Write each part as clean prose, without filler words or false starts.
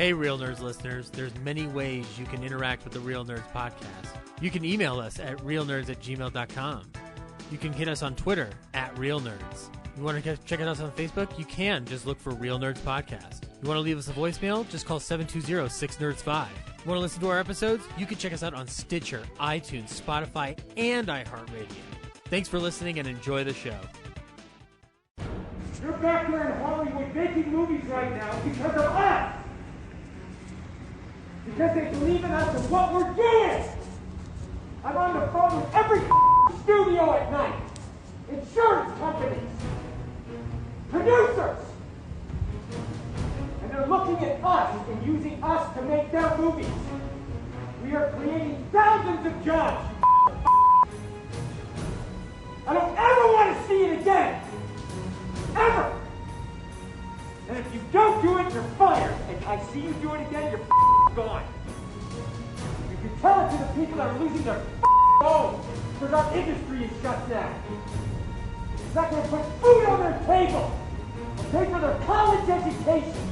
Hey, Real Nerds listeners, there's many ways you can interact with the Real Nerds podcast. You can email us at realnerds@gmail.com. You can hit us on Twitter @RealNerds. You want to check us out on Facebook? You can. Just look for Real Nerds Podcast. You want to leave us a voicemail? Just call 720-6NERDS5. You want to listen to our episodes? You can check us out on Stitcher, iTunes, Spotify, and iHeartRadio. Thanks for listening and enjoy the show. You're back there in Hollywood making movies right now because of us! Because they believe in us and what we're doing! I'm on the phone with every studio at night. Insurance companies. Producers. And they're looking at us and using us to make their movies. We are creating thousands of jobs. I don't ever want to see it again. Ever. And if you don't do it, you're fired. And I see you do it again, you're gone. You can tell it to the people that are losing their homes because our industry is shut down. It's not going to put food on their table or pay for their college education.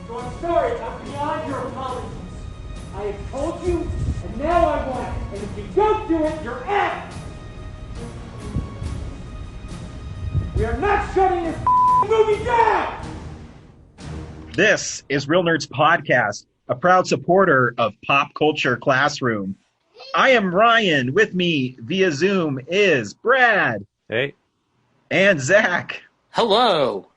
So I'm sorry, I'm beyond your apologies. I have told you, and now I want it. And if you don't do it, you're out. We are not shutting this movie down! This is Real Nerds Podcast, a proud supporter of Pop Culture Classroom. I am Ryan. With me via Zoom is Brad. Hey. And Zach. Hello.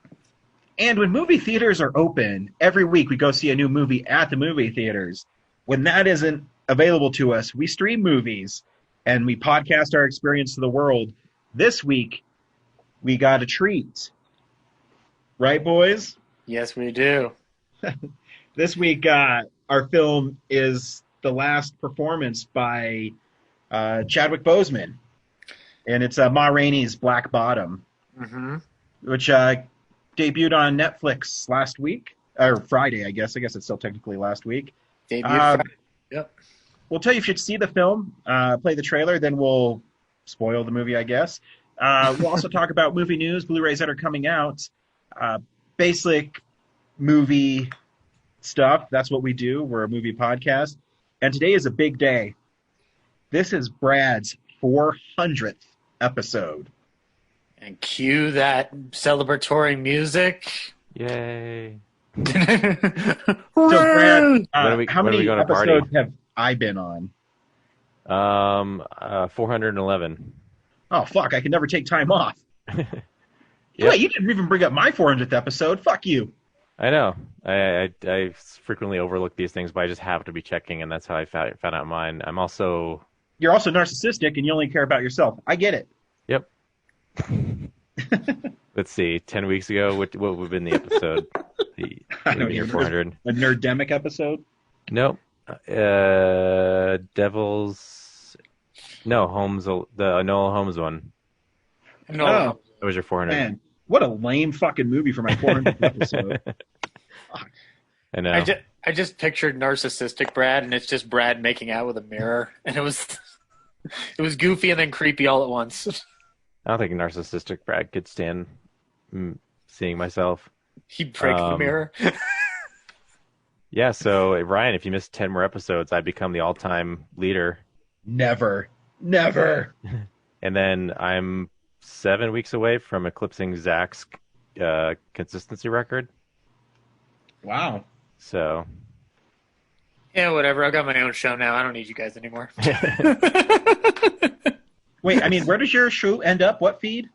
And when movie theaters are open, every week we go see a new movie at the movie theaters. When that isn't available to us, we stream movies and we podcast our experience to the world. This week, we got a treat. Right, boys? Yes, we do. This week, our film is the last performance by Chadwick Boseman. And it's Ma Rainey's Black Bottom, which debuted on Netflix last week. Or Friday, I guess. I guess it's still technically last week. Friday. Yep. We'll tell you if you should see the film, play the trailer, then we'll spoil the movie, I guess. We'll also talk about movie news, Blu-rays that are coming out, basic movie stuff. That's what we do. We're a movie podcast. And today is a big day. This is Brad's 400th episode. And cue that celebratory music. Yay. So, Brad, how many episodes party? Have I been on? 411. Oh, fuck. I can never take time off. Yep. Wait, you didn't even bring up my 400th episode. Fuck you. I know. I frequently overlook these things, but I just have to be checking, and that's how I found out mine. You're also narcissistic, and you only care about yourself. I get it. Yep. Let's see. 10 weeks ago, what would have been the episode? I don't Your even 400. A Nerddemic episode? Nope. Holmes, the Enola Holmes one. No. Oh, That was your 400. man. What a lame fucking movie for my 400th episode. I know. I just pictured narcissistic Brad, and it's just Brad making out with a mirror, and it was goofy and then creepy all at once. I don't think narcissistic Brad could stand seeing myself. He'd break the mirror. Yeah, so Ryan, if you missed 10 more episodes, I'd become the all-time leader. Never. And then I'm 7 weeks away from eclipsing Zach's consistency record. Wow. So. Yeah, whatever. I've got my own show now. I don't need you guys anymore. Wait, I mean, where does your show end up? What feed?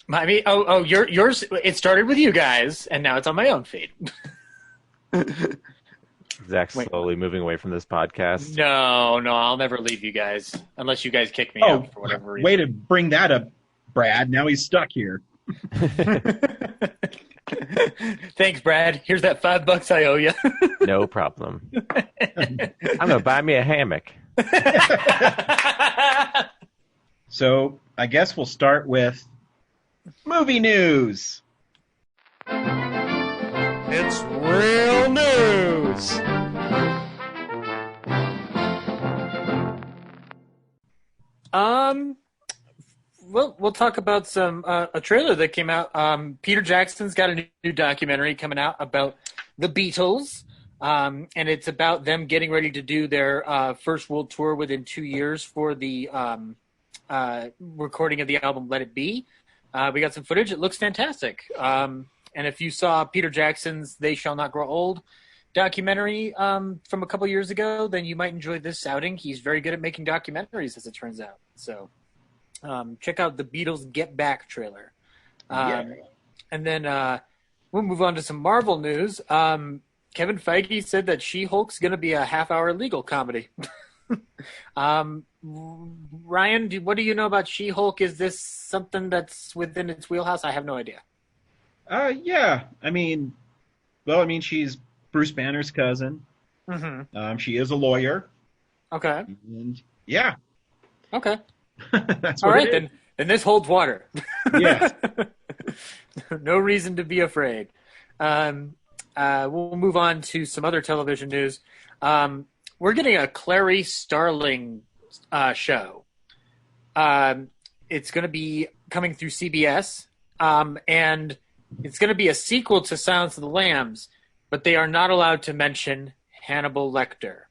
Yours. It started with you guys, and now it's on my own feed. Zach's slowly moving away from this podcast. No, I'll never leave you guys unless you guys kick me out for whatever reason. Way to bring that up, Brad. Now he's stuck here. Thanks, Brad. Here's that $5 I owe you. No problem. I'm gonna buy me a hammock. So I guess we'll start with movie news. It's real news. We'll talk about a trailer that came out. Peter Jackson's got a new documentary coming out about the Beatles. And it's about them getting ready to do their first world tour within 2 years for the recording of the album Let It Be. We got some footage. It looks fantastic. And if you saw Peter Jackson's They Shall Not Grow Old documentary from a couple years ago, then you might enjoy this outing. He's very good at making documentaries, as it turns out. So check out the Beatles Get Back trailer. And then we'll move on to some Marvel news. Kevin Feige said that She-Hulk's going to be a half-hour legal comedy. Ryan, what do you know about She-Hulk? Is this something that's within its wheelhouse? I have no idea. Yeah. She's Bruce Banner's cousin. Mm-hmm. She is a lawyer. Okay. And yeah. Okay. That's all what right, it is. then this holds water. Yeah. No reason to be afraid. We'll move on to some other television news. We're getting a Clarice Starling show. It's going to be coming through CBS, and it's going to be a sequel to Silence of the Lambs, but they are not allowed to mention Hannibal Lecter.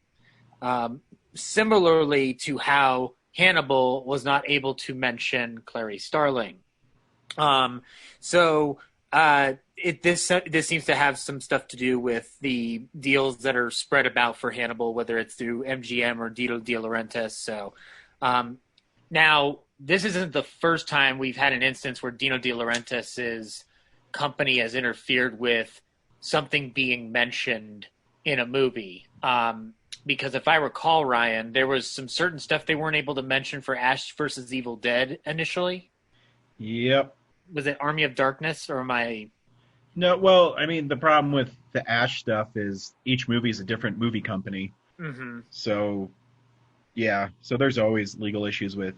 Similarly to how Hannibal was not able to mention Clarice Starling. This seems to have some stuff to do with the deals that are spread about for Hannibal, whether it's through MGM or Dino De Laurentiis. So now this isn't the first time we've had an instance where Dino De Laurentiis' company has interfered with something being mentioned in a movie. Because if I recall, Ryan, there was some certain stuff they weren't able to mention for Ash vs. Evil Dead initially. Yep. Was it Army of Darkness, or am I... No, well, the problem with the Ash stuff is each movie is a different movie company. Mm-hmm. So, yeah. So there's always legal issues with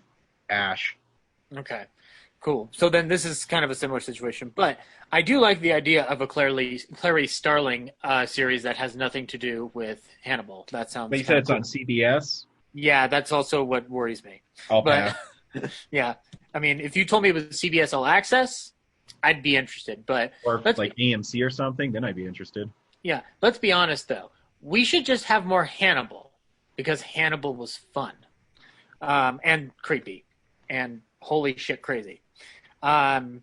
Ash. Okay, cool. So then this is kind of a similar situation. But I do like the idea of a Clarice Starling series that has nothing to do with Hannibal. That sounds... But you said it's on CBS? Yeah, that's also what worries me. I'll pass. Yeah. If you told me it was CBS All Access, I'd be interested. But or like AMC or something, then I'd be interested. Yeah. Let's be honest, though. We should just have more Hannibal, because Hannibal was fun and creepy and holy shit crazy. So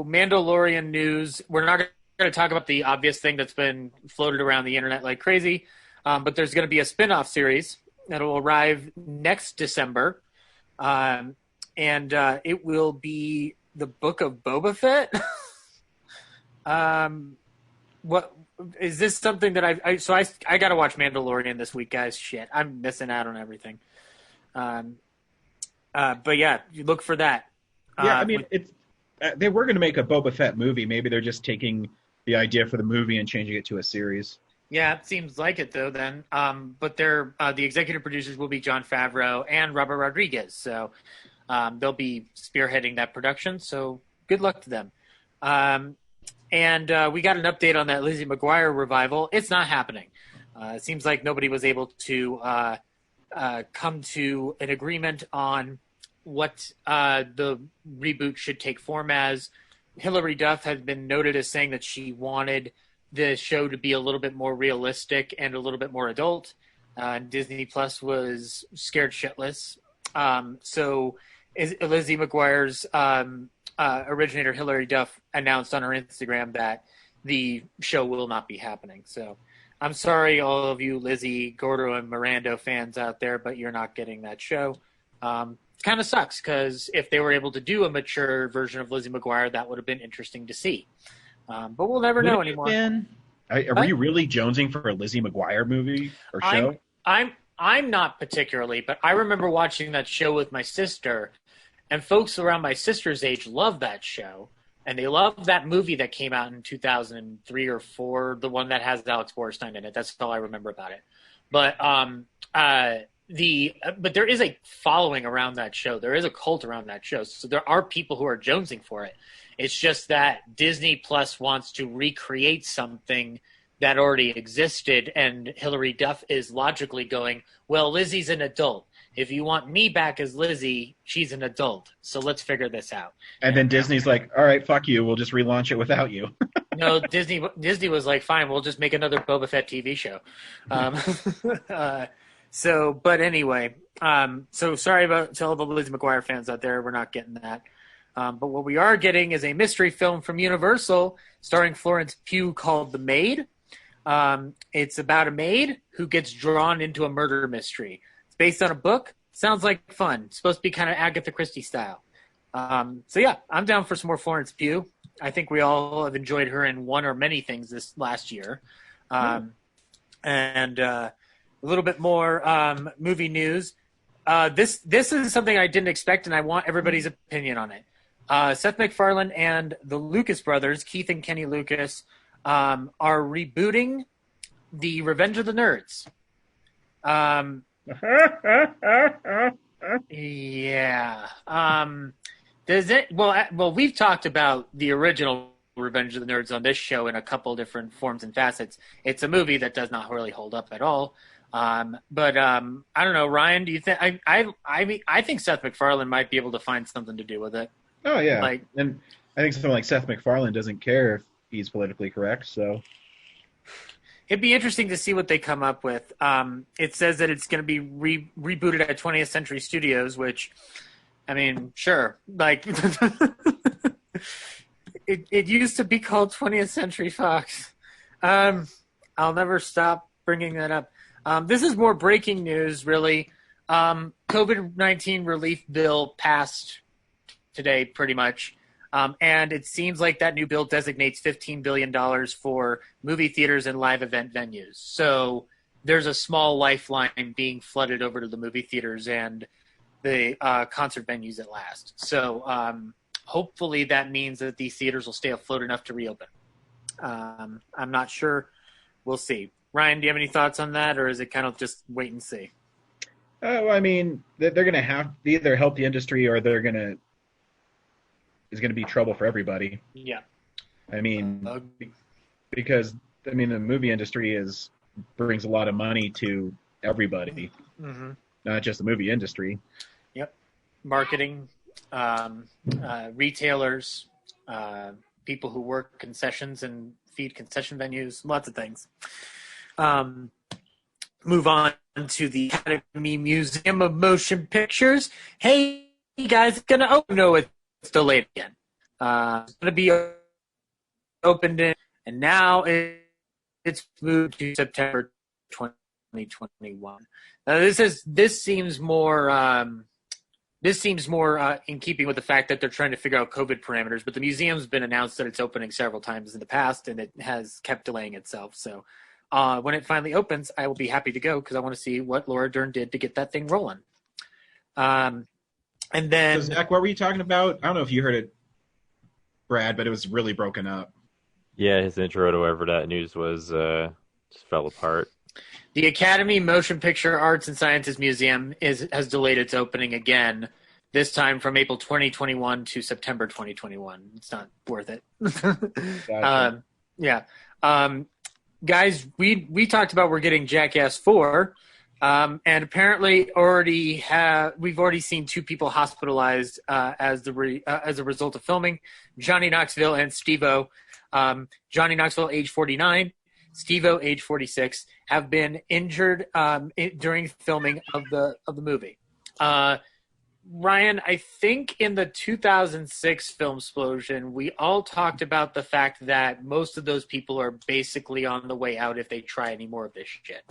Mandalorian news. We're not going to talk about the obvious thing that's been floated around the internet like crazy, but there's going to be a spin-off series that will arrive next December. And it will be the Book of Boba Fett. What is this something that I got to watch Mandalorian this week, guys? Shit, I'm missing out on everything. But yeah, you look for that. Yeah, it's they were going to make a Boba Fett movie. Maybe they're just taking the idea for the movie and changing it to a series. Yeah, it seems like it, though, then. But they're the executive producers will be Jon Favreau and Robert Rodriguez. So they'll be spearheading that production. So good luck to them. And we got an update on that Lizzie McGuire revival. It's not happening. It seems like nobody was able to come to an agreement on what the reboot should take form as. Hilary Duff has been noted as saying that she wanted the show to be a little bit more realistic and a little bit more adult. Disney Plus was scared shitless. So Lizzie McGuire's originator, Hilary Duff, announced on her Instagram that the show will not be happening. So I'm sorry, all of you Lizzie, Gordo, and Miranda fans out there, but you're not getting that show. It kind of sucks, because if they were able to do a mature version of Lizzie McGuire, that would have been interesting to see. But we'll never know anymore. Are you really jonesing for a Lizzie McGuire movie or show? I'm not particularly, but I remember watching that show with my sister, and folks around my sister's age love that show, and they love that movie that came out in 2003 or 4, the one that has Alex Borstein in it. That's all I remember about it. But but there is a following around that show. There is a cult around that show. So there are people who are jonesing for it. It's just that Disney Plus wants to recreate something that already existed, and Hilary Duff is logically going, well, Lizzie's an adult. If you want me back as Lizzie, she's an adult. So let's figure this out. And then Disney's like, all right, fuck you. We'll just relaunch it without you. No, Disney was like, fine, we'll just make another Boba Fett TV show. Um, but anyway, so sorry to all the Lizzie McGuire fans out there. We're not getting that. But what we are getting is a mystery film from Universal starring Florence Pugh called The Maid. It's about a maid who gets drawn into a murder mystery. It's based on a book. Sounds like fun. It's supposed to be kind of Agatha Christie style. So yeah, I'm down for some more Florence Pugh. I think we all have enjoyed her in one or many things this last year. And a little bit more movie news. This is something I didn't expect, and I want everybody's opinion on it. Seth MacFarlane and the Lucas brothers, Keith and Kenny Lucas, are rebooting the Revenge of the Nerds. Yeah. Does it? Well, we've talked about the original Revenge of the Nerds on this show in a couple different forms and facets. It's a movie that does not really hold up at all. But I don't know, Ryan. Do you think? I think Seth MacFarlane might be able to find something to do with it. Oh yeah, and I think something like Seth MacFarlane doesn't care if he's politically correct. So it'd be interesting to see what they come up with. It says that it's going to be rebooted at 20th Century Studios, which, I mean, sure. Like, it used to be called 20th Century Fox. I'll never stop bringing that up. This is more breaking news, really. COVID-19 relief bill passed today, pretty much. And it seems like that new bill designates $15 billion for movie theaters and live event venues. So there's a small lifeline being flooded over to the movie theaters and the concert venues at last. So hopefully that means that these theaters will stay afloat enough to reopen. I'm not sure. We'll see. Ryan, do you have any thoughts on that, or is it kind of just wait and see? Well, I mean, they're going to have to either help the industry or there's going to be trouble for everybody. Yeah. I mean, because the movie industry brings a lot of money to everybody, not just the movie industry. Yep. Marketing, retailers, people who work concessions and feed concession venues, lots of things. Move on to the Academy Museum of Motion Pictures. Hey, guys, it's going to open. No, it's delayed again. It's going to be opened in, and now it's moved to September 2021. Now, this seems more in keeping with the fact that they're trying to figure out COVID parameters. But the museum's been announced that it's opening several times in the past, and it has kept delaying itself. So when it finally opens, I will be happy to go because I want to see what Laura Dern did to get that thing rolling. And then, so Zach, what were you talking about? I don't know if you heard it, Brad, but it was really broken up. Yeah, his intro to whatever that news was just fell apart. The Academy Motion Picture Arts and Sciences Museum has delayed its opening again, this time from April 2021 to September 2021. It's not worth it. Gotcha. Yeah. Guys, we talked about we're getting Jackass 4. And apparently we've already seen 2 people hospitalized as a result of filming, Johnny Knoxville and Steve-O. Johnny Knoxville, age 49, Steve-O, age 46, have been injured during filming of the movie. Ryan, I think in the 2006 film explosion, we all talked about the fact that most of those people are basically on the way out if they try any more of this shit.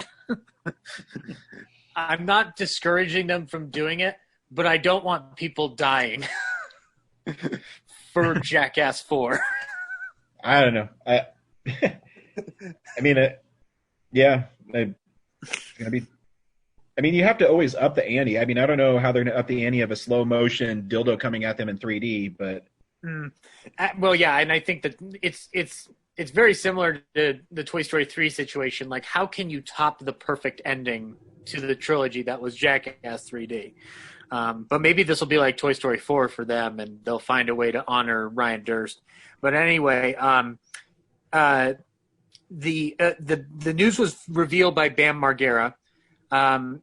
I'm not discouraging them from doing it, but I don't want people dying for Jackass 4. I don't know. I mean, yeah, it's gonna be. I mean, you have to always up the ante. I mean, I don't know how they're going to up the ante of a slow motion dildo coming at them in 3D, but. Well, yeah, and I think that it's very similar to the Toy Story 3 situation. Like, how can you top the perfect ending to the trilogy that was Jackass 3D? But maybe this will be like Toy Story 4 for them, and they'll find a way to honor Ryan Durst. But anyway, the news was revealed by Bam Margera. And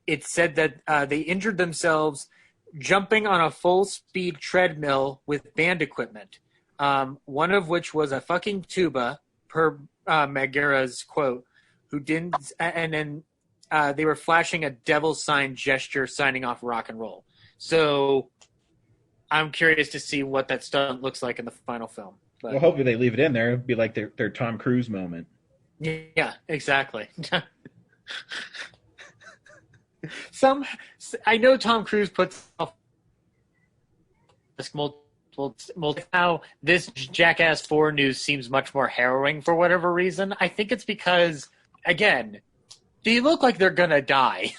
it said that they injured themselves jumping on a full-speed treadmill with band equipment. one of which was a fucking tuba, per Megara's quote, who didn't, and then they were flashing a devil sign gesture signing off rock and roll. So I'm curious to see what that stunt looks like in the final film. But, well, hopefully they leave it in there. It'd be like their Tom Cruise moment. Yeah, exactly. I know Tom Cruise puts multiple. Now this Jackass 4 news seems much more harrowing for whatever reason. I think it's because, again, they look like they're gonna die.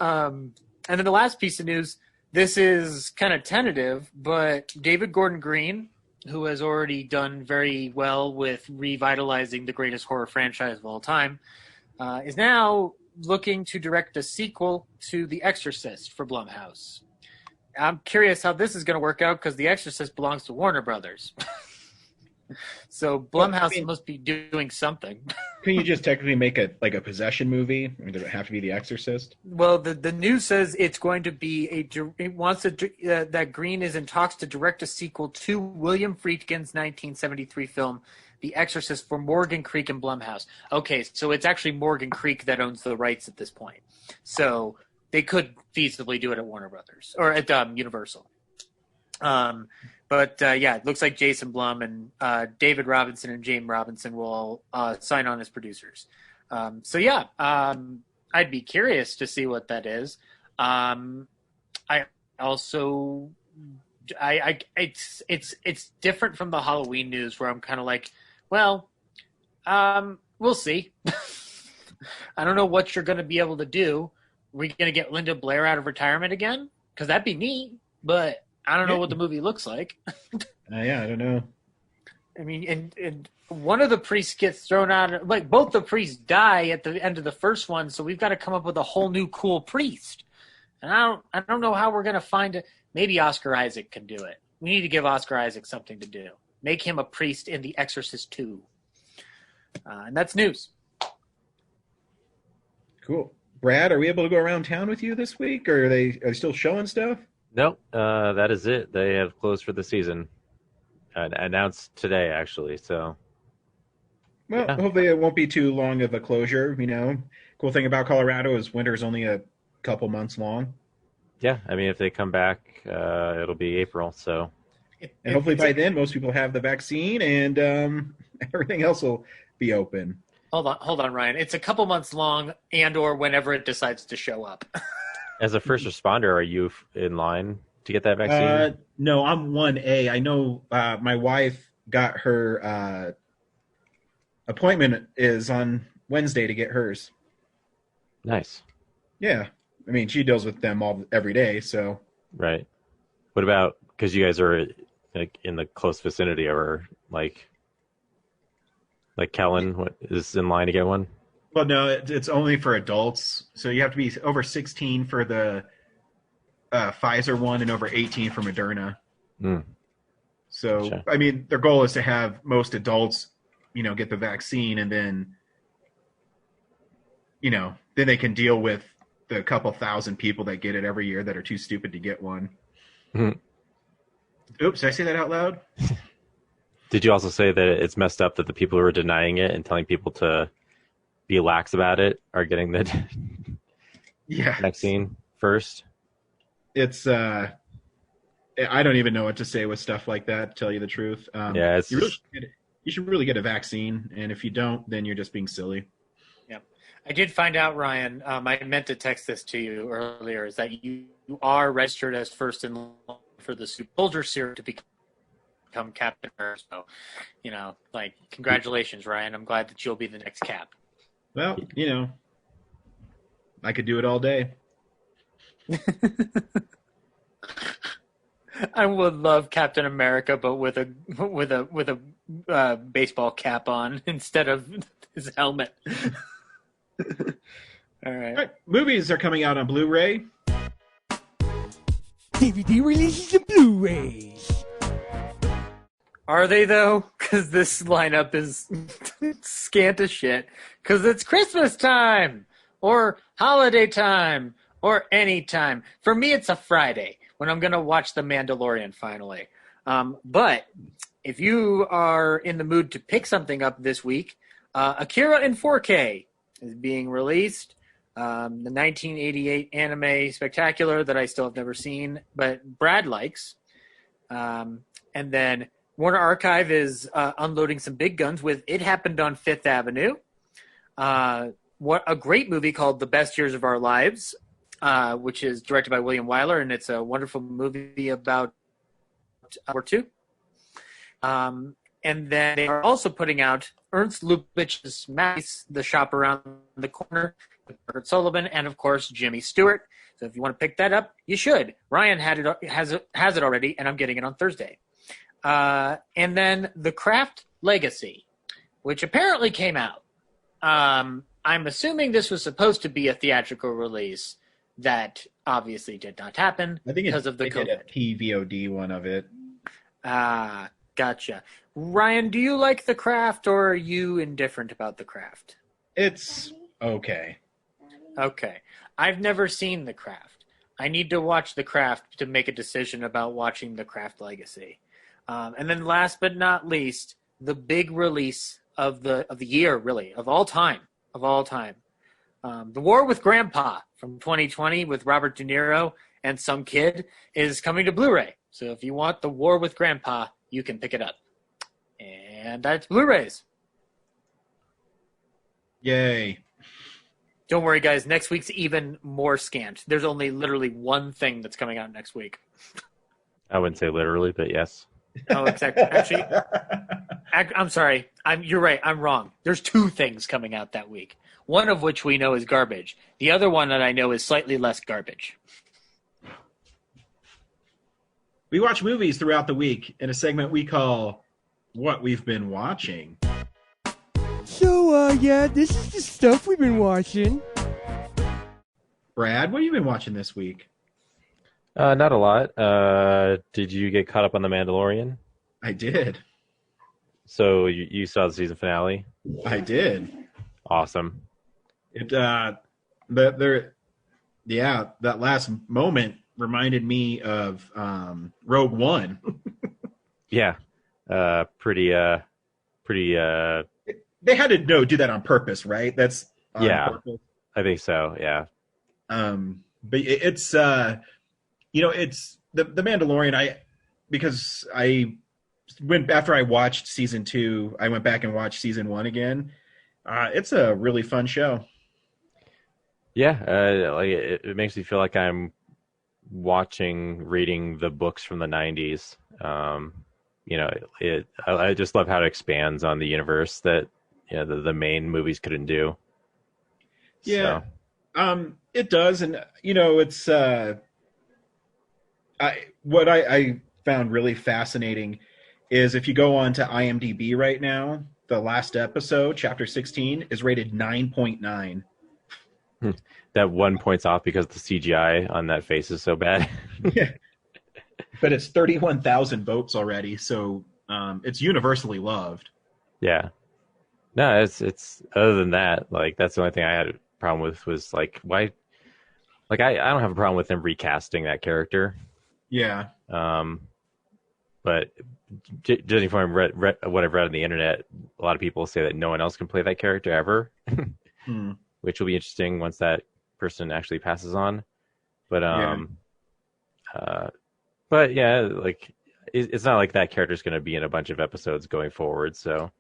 And then the last piece of news. This is kind of tentative, but David Gordon Green, who has already done very well with revitalizing the greatest horror franchise of all time, is now looking to direct a sequel to The Exorcist for Blumhouse. I'm curious how this is going to work out because The Exorcist belongs to Warner Brothers. So Blumhouse must be doing something. Can you just technically make a possession movie? I mean, does it have to be The Exorcist? Well, the news says it's going to be that Green is in talks to direct a sequel to William Friedkin's 1973 film, The Exorcist, for Morgan Creek and Blumhouse. Okay, so it's actually Morgan Creek that owns the rights at this point. So they could feasibly do it at Warner Brothers or at Universal. But it looks like Jason Blum and David Robinson and James Robinson will sign on as producers. I'd be curious to see what that is. It's different from the Halloween news where I'm kind of like, well, we'll see. I don't know what you're going to be able to do. Are we going to get Linda Blair out of retirement again? Because that'd be neat, but I don't know what the movie looks like. I don't know. I mean, and one of the priests gets thrown out. Like, both the priests die at the end of the first one, so we've got to come up with a whole new cool priest. And I don't know how we're going to find it. Maybe Oscar Isaac can do it. We need to give Oscar Isaac something to do. Make him a priest in The Exorcist 2. And that's news. Cool. Brad, are we able to go around town with you this week, or are they still showing stuff? Nope, that is it. They have closed for the season. Announced today, actually. So, well, hopefully it won't be too long of a closure. You know, cool thing about Colorado is winter's only a couple months long. Yeah, I mean, if they come back, it'll be April. So, and hopefully by then, most people have the vaccine, and everything else will be open. Hold on, Ryan. It's a couple months long, and/or whenever it decides to show up. As a first responder, are you in line to get that vaccine? No, I'm 1A. I know my wife got her appointment is on Wednesday to get hers. Nice. Yeah. I mean, she deals with them every day, so. Right. What about, because you guys are like in the close vicinity, or like Kellen is in line to get one? Well, no, it's only for adults. So you have to be over 16 for the Pfizer one and over 18 for Moderna. So, sure. I mean, their goal is to have most adults, get the vaccine, and then, then they can deal with the couple thousand people that get it every year that are too stupid to get one. Oops, did I say that out loud? Did you also say that it's messed up that the people who are denying it and telling people to be lax about it are getting the vaccine first? It's I don't even know what to say with stuff like that, to tell you the truth. You should really get a vaccine, and if you don't, then you're just being silly. Yeah. I did find out, Ryan, I meant to text this to you earlier, is that you are registered as first in line for the Soldier Series to become Captain America. So, congratulations, Ryan. I'm glad that you'll be the next Cap. Well, I could do it all day. I would love Captain America, but with a baseball cap on instead of his helmet. All right. Movies are coming out on Blu-ray. DVD releases and Blu-rays. Are they, though? Because this lineup is scant as shit. Because it's Christmas time, or holiday time, or any time. For me, it's a Friday when I'm going to watch The Mandalorian finally. But if you are in the mood to pick something up this week, Akira in 4K is being released. The 1988 anime spectacular that I still have never seen, but Brad likes. And then Warner Archive is unloading some big guns with It Happened on Fifth Avenue. What a great movie called The Best Years of Our Lives, which is directed by William Wyler, and it's a wonderful movie about World War II. And then they are also putting out Ernst Lubitsch's Mice, The Shop Around the Corner, with Margaret Sullivan, and of course Jimmy Stewart. So if you want to pick that up, you should. Ryan has it already, and I'm getting it on Thursday. And then The Craft Legacy, which apparently came out. I'm assuming this was supposed to be a theatrical release that obviously did not happen because of the COVID. Did a PVOD one of it. Gotcha. Ryan, do you like The Craft, or are you indifferent about The Craft? It's okay. Okay. I've never seen The Craft. I need to watch The Craft to make a decision about watching The Craft Legacy. And then last but not least, the big release of the year, really, of all time. The War with Grandpa from 2020 with Robert De Niro and some kid is coming to Blu-ray. So if you want The War with Grandpa, you can pick it up. And that's Blu-rays. Yay. Don't worry, guys. Next week's even more scant. There's only literally one thing that's coming out next week. I wouldn't say literally, but yes. Oh, exactly. Actually, I'm sorry. You're right. I'm wrong. There's two things coming out that week. One of which we know is garbage. The other one that I know is slightly less garbage. We watch movies throughout the week in a segment we call What We've Been Watching. So, this is the stuff we've been watching. Brad, what have you been watching this week? Not a lot. Did you get caught up on The Mandalorian? I did. So you saw the season finale? I did. Awesome. That last moment reminded me of Rogue One. Yeah. Pretty. They had to do that on purpose, right? That's on purpose. I think so. Yeah. But it's it's the Mandalorian. Because I went after I watched season 2, I went back and watched season 1 again. It's a really fun show. Yeah, it makes me feel like I'm reading the books from the 90s. I just love how it expands on the universe that the main movies couldn't do. Yeah, so. It does, and it's what I found really fascinating is if you go on to IMDb right now, the last episode, chapter 16, is rated 9.9. That 1 point's off because the CGI on that face is so bad. Yeah. But it's 31,000 votes already, so it's universally loved. Yeah. No, it's other than that, that's the only thing I had a problem with was why. I don't have a problem with them recasting that character. Yeah. But judging from what I've read on the internet, a lot of people say that no one else can play that character ever, which will be interesting once that person actually passes on. But it's not like that character is going to be in a bunch of episodes going forward. So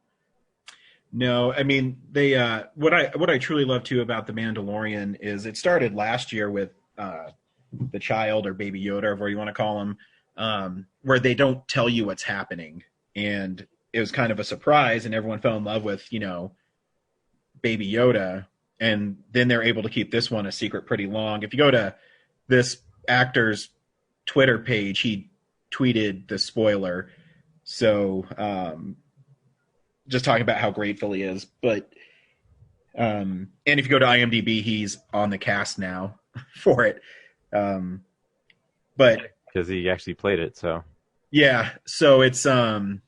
no, I mean they. What I truly love too about the Mandalorian is it started last year with the child or Baby Yoda, or whatever you want to call him. Where they don't tell you what's happening, and it was kind of a surprise, and everyone fell in love with Baby Yoda, and then they're able to keep this one a secret pretty long. If you go to this actor's Twitter page, he tweeted the spoiler, so just talking about how grateful he is. But and if you go to IMDb, he's on the cast now for it. But because he actually played it, so yeah, so it's one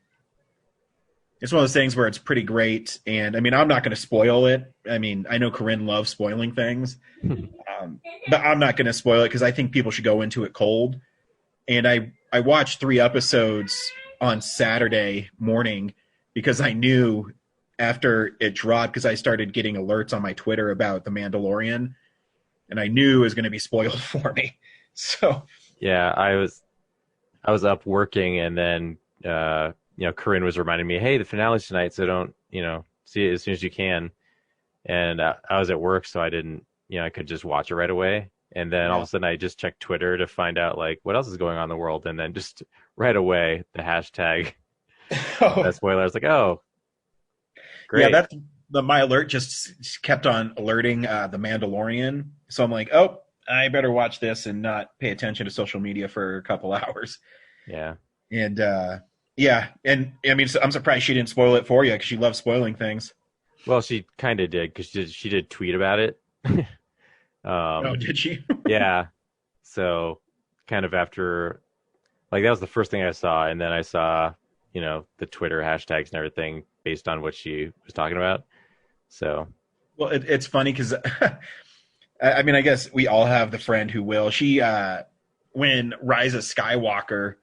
of those things where it's pretty great, and I mean I'm not going to spoil it. I mean I know Corinne loves spoiling things, but I'm not going to spoil it because I think people should go into it cold. and I watched 3 episodes on Saturday morning because I knew after it dropped, because I started getting alerts on my Twitter about The Mandalorian, and I knew it was going to be spoiled for me. So Yeah, I was up working, and then Corinne was reminding me, hey, the finale's tonight, so don't see it as soon as you can. And I was at work, so I didn't I could just watch it right away. And then all of a sudden I just checked Twitter to find out like what else is going on in the world, and then just right away the hashtag that spoiler. I was like, oh, great. Yeah, my alert just kept on alerting The Mandalorian. So I'm like, oh, I better watch this and not pay attention to social media for a couple hours. Yeah. And and I mean, I'm surprised she didn't spoil it for you because she loves spoiling things. Well, she kind of did because she did tweet about it. Oh, did she? Yeah. So kind of after, like, that was the first thing I saw, and then I saw the Twitter hashtags and everything based on what she was talking about. So, well, it's funny because I mean, I guess we all have the friend who will. She when Rise of Skywalker,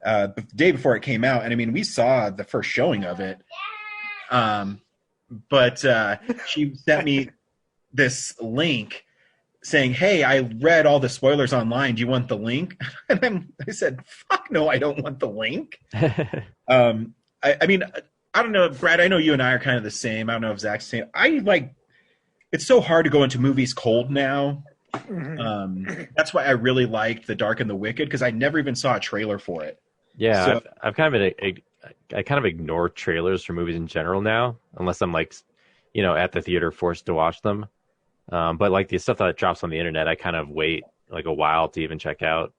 the day before it came out, and I mean, we saw the first showing of it. But she sent me this link saying, hey, I read all the spoilers online. Do you want the link? And I said, fuck no, I don't want the link. I mean, I don't know, Brad, I know you and I are kind of the same. I don't know if Zach's the same. It's so hard to go into movies cold now. That's why I really liked The Dark and the Wicked, because I never even saw a trailer for it. Yeah, so, I've kind of I kind of ignore trailers for movies in general now, unless I'm like, at the theater forced to watch them. But like the stuff that drops on the internet, I kind of wait like a while to even check out.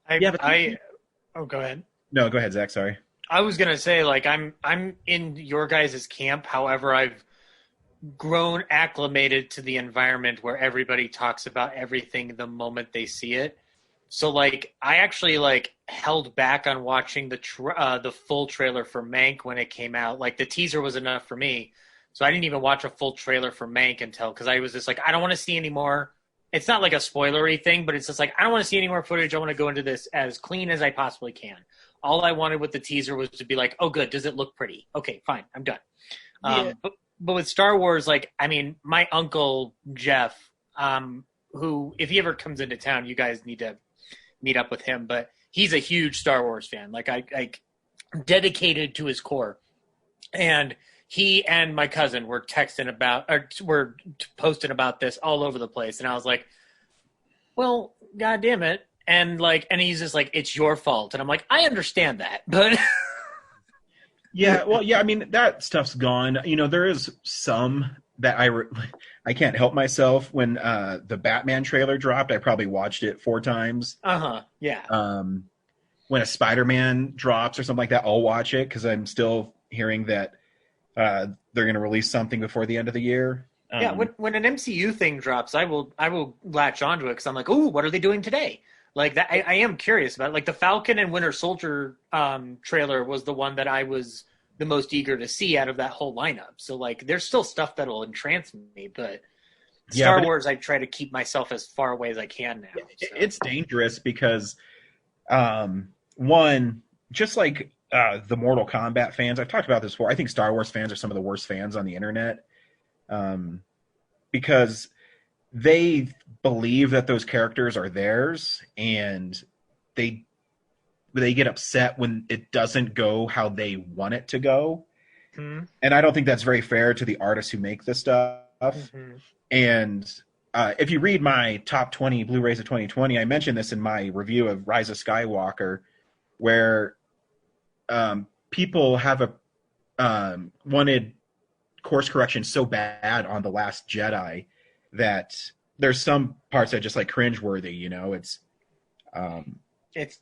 Oh, go ahead. No, go ahead, Zach. Sorry. I was gonna say, like, I'm in your guys' camp. However, I've grown acclimated to the environment where everybody talks about everything the moment they see it. So, like, I actually held back on watching the full trailer for Mank when it came out. Like, the teaser was enough for me. So I didn't even watch a full trailer for Mank because I was just like, I don't want to see any more. It's not like a spoilery thing, but it's just like, I don't want to see any more footage. I want to go into this as clean as I possibly can. All I wanted with the teaser was to be like, oh, good. Does it look pretty? Okay, fine. I'm done. Yeah. But with Star Wars, my uncle Jeff, who, if he ever comes into town, you guys need to meet up with him. But he's a huge Star Wars fan, dedicated to his core. And he and my cousin were were posting about this all over the place. And I was like, well, God damn it. And he's just like, it's your fault. And I'm like, I understand that, but yeah, well, yeah, I mean, that stuff's gone. There is some that I can't help myself. When the Batman trailer dropped, I probably watched it 4 times. Yeah. When a Spider-Man drops or something like that, I'll watch it because I'm still hearing that they're going to release something before the end of the year. Yeah, when an MCU thing drops, I will latch onto it because I'm like, ooh, what are they doing today? Like that, I am curious about it. Like the Falcon and Winter Soldier trailer was the one that I was the most eager to see out of that whole lineup. So there's still stuff that'll entrance me, but Star Wars, I try to keep myself as far away as I can now. So. It's dangerous because, one, just like the Mortal Kombat fans, I've talked about this before. I think Star Wars fans are some of the worst fans on the internet, because they believe that those characters are theirs, and they get upset when it doesn't go how they want it to go. Mm-hmm. And I don't think that's very fair to the artists who make this stuff. Mm-hmm. And if you read my top 20 Blu-rays of 2020, I mentioned this in my review of Rise of Skywalker, where people have wanted course correction so bad on The Last Jedi that there's some parts that are just cringeworthy. It's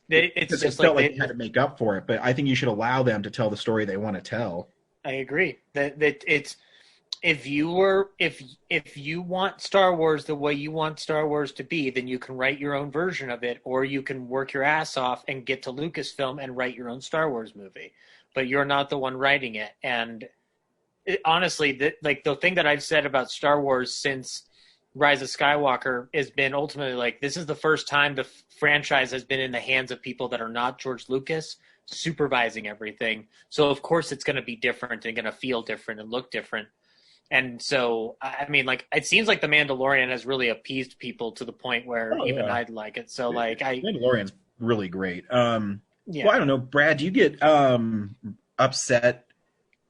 just felt like they had to make up for it. But I think you should allow them to tell the story they want to tell. I agree that it's if you want Star Wars the way you want Star Wars to be, then you can write your own version of it, or you can work your ass off and get to Lucasfilm and write your own Star Wars movie. But you're not the one writing it. And honestly, the thing that I've said about Star Wars since Rise of Skywalker has been ultimately like, this is the first time the franchise has been in the hands of people that are not George Lucas supervising everything. So of course it's going to be different and going to feel different and look different. And so, I mean, like, it seems like The Mandalorian has really appeased people to the point where even I'd like it. So like, Mandalorian's really great. yeah. Well, I don't know, Brad, do you get upset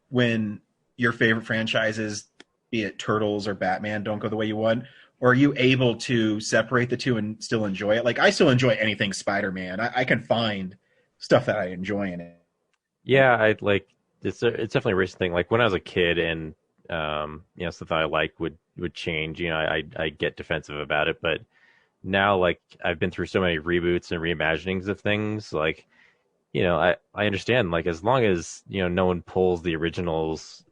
when your favorite franchises, be it Turtles or Batman, don't go the way you want? Or are you able to separate the two and still enjoy it? Like, I still enjoy anything Spider-Man. I can find stuff that I enjoy in it. Yeah, I like it's definitely a recent thing. Like when I was a kid and stuff that I like would change. You know, I get defensive about it, but now like I've been through so many reboots and reimaginings of things, like, you know, I understand, like, as long as, you know, no one pulls the originals,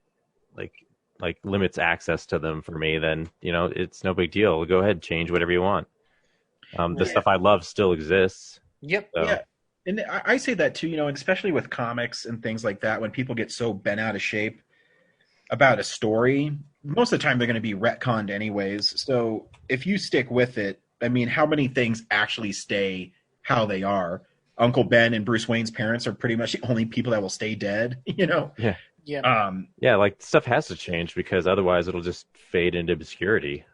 like limits access to them for me, then, you know, it's no big deal. Go ahead, change whatever you want. The stuff I love still exists. Yep. So. Yeah. And I say that too, you know, and especially with comics and things like that, when people get so bent out of shape about a story, most of the time they're going to be retconned anyways. So if you stick with it, I mean, how many things actually stay how they are? Uncle Ben and Bruce Wayne's parents are pretty much the only people that will stay dead, you know? Yeah. Yeah, like stuff has to change because otherwise it'll just fade into obscurity,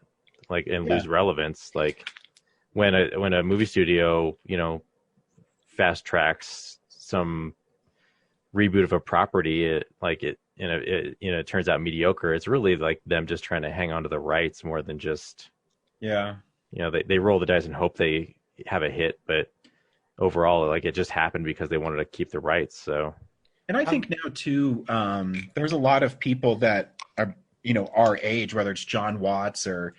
like, and lose relevance. Like when a movie studio, you know, fast tracks some reboot of a property, it turns out mediocre. It's really like them just trying to hang on to the rights more than just, you know, they roll the dice and hope they have a hit, but overall, like, it just happened because they wanted to keep the rights. So, and I think now too, there's a lot of people that are, you know, our age, whether it's John Watts or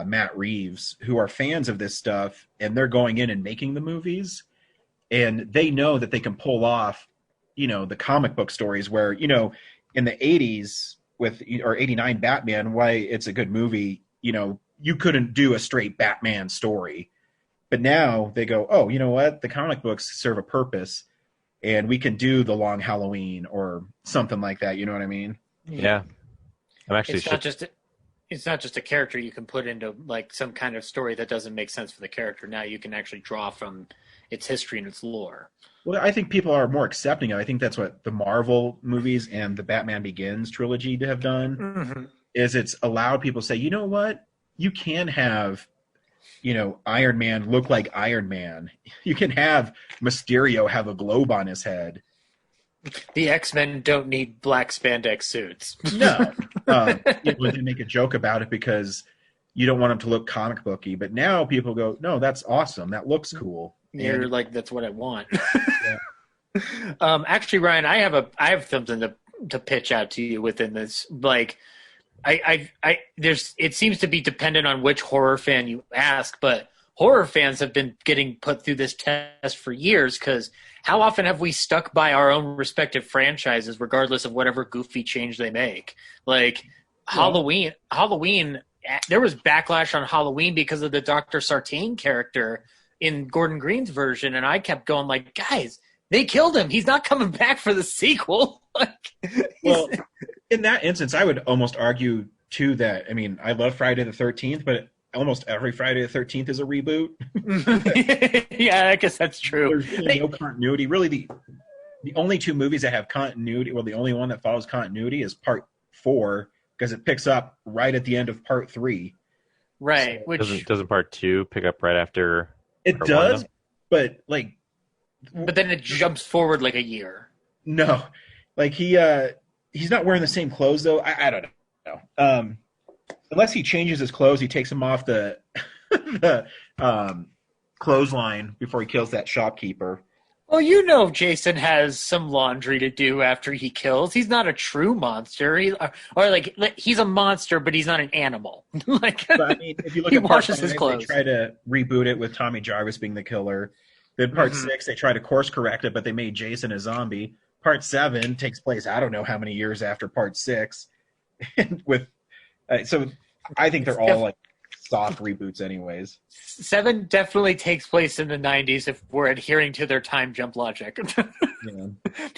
Matt Reeves, who are fans of this stuff, and they're going in and making the movies, and they know that they can pull off, you know, the comic book stories where, you know, in the 80s or 89 Batman, why it's a good movie, you know, you couldn't do a straight Batman story. But now they go, oh, you know what? The comic books serve a purpose, and we can do the Long Halloween or something like that. You know what I mean? Yeah. I'm actually It's not just a character you can put into like some kind of story that doesn't make sense for the character. Now you can actually draw from its history and its lore. Well, I think people are more accepting of it. I think that's what the Marvel movies and the Batman Begins trilogy have done, is it's allowed people to say, you know what? You can have, you know, Iron Man look like Iron Man. You can have Mysterio have a globe on his head. The X-Men don't need black spandex suits. No. They make a joke about it because you don't want them to look comic booky. But now people go, no, that's awesome. That looks cool. You're like, that's what I want. Actually, Ryan, I have something to pitch out to you within this. Like, it seems to be dependent on which horror fan you ask, but horror fans have been getting put through this test for years, because how often have we stuck by our own respective franchises regardless of whatever goofy change they make? Like Halloween, there was backlash on Halloween because of the Dr. Sartain character in Gordon Green's version, and I kept going like, guys, they killed him. He's not coming back for the sequel. Well, in that instance, I would almost argue too that, I mean, I love Friday the 13th, but almost every Friday the 13th is a reboot. Yeah, I guess that's true. There's really no continuity. Really, the only two movies that have continuity, well, the only one that follows continuity is Part 4, because it picks up right at the end of Part 3. Right. So, which doesn't Part 2 pick up right after? It does, but like. But then it jumps forward like a year. No, like he's not wearing the same clothes though. I don't know. Unless he changes his clothes, he takes them off the clothesline before he kills that shopkeeper. Well, you know, Jason has some laundry to do after he kills. He's not a true monster. He's a monster, but he's not an animal. But, I mean, if you look he at washes Part 5, his clothes. They try to reboot it with Tommy Jarvis being the killer. Then Part 6, they try to course correct it, but they made Jason a zombie. Part 7 takes place, I don't know how many years after Part 6. So I think they're all like soft reboots anyways. 7 definitely takes place in the 90s if we're adhering to their time jump logic. Yeah.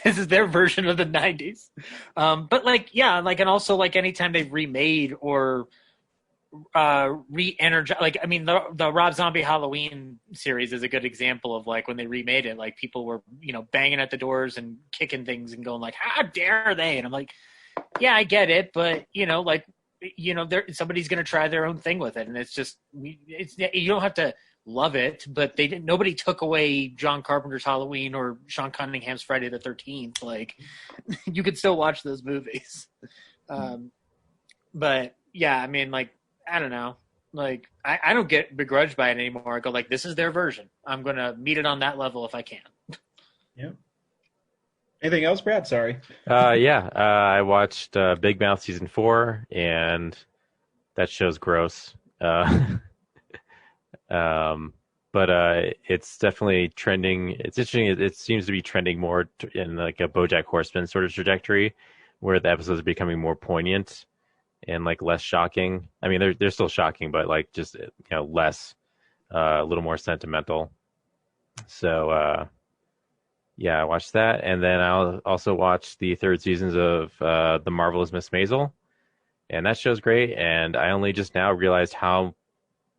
This is their version of the 90s. But and also anytime they've remade or re-energize. Like, I mean, the Rob Zombie Halloween series is a good example of like when they remade it, like people were, banging at the doors and kicking things and going like, how dare they? And I'm like, yeah, I get it. But, somebody's going to try their own thing with it. And it's just, you don't have to love it, but nobody took away John Carpenter's Halloween or Sean Cunningham's Friday the 13th. Like, you could still watch those movies. But yeah, I mean, like, I don't know. Like, I don't get begrudged by it anymore. I go like, this is their version. I'm going to meet it on that level if I can. Yeah. Anything else, Brad? Sorry. I watched Big Mouth season 4, and that show's gross. But it's definitely trending. It's interesting. It seems to be trending more in like a BoJack Horseman sort of trajectory, where the episodes are becoming more poignant and like less shocking. I mean, they're still shocking, but like just less, a little more sentimental. So I watched that, and then I also watched the 3rd seasons of The Marvelous Miss Maisel, and that show's great. And I only just now realized how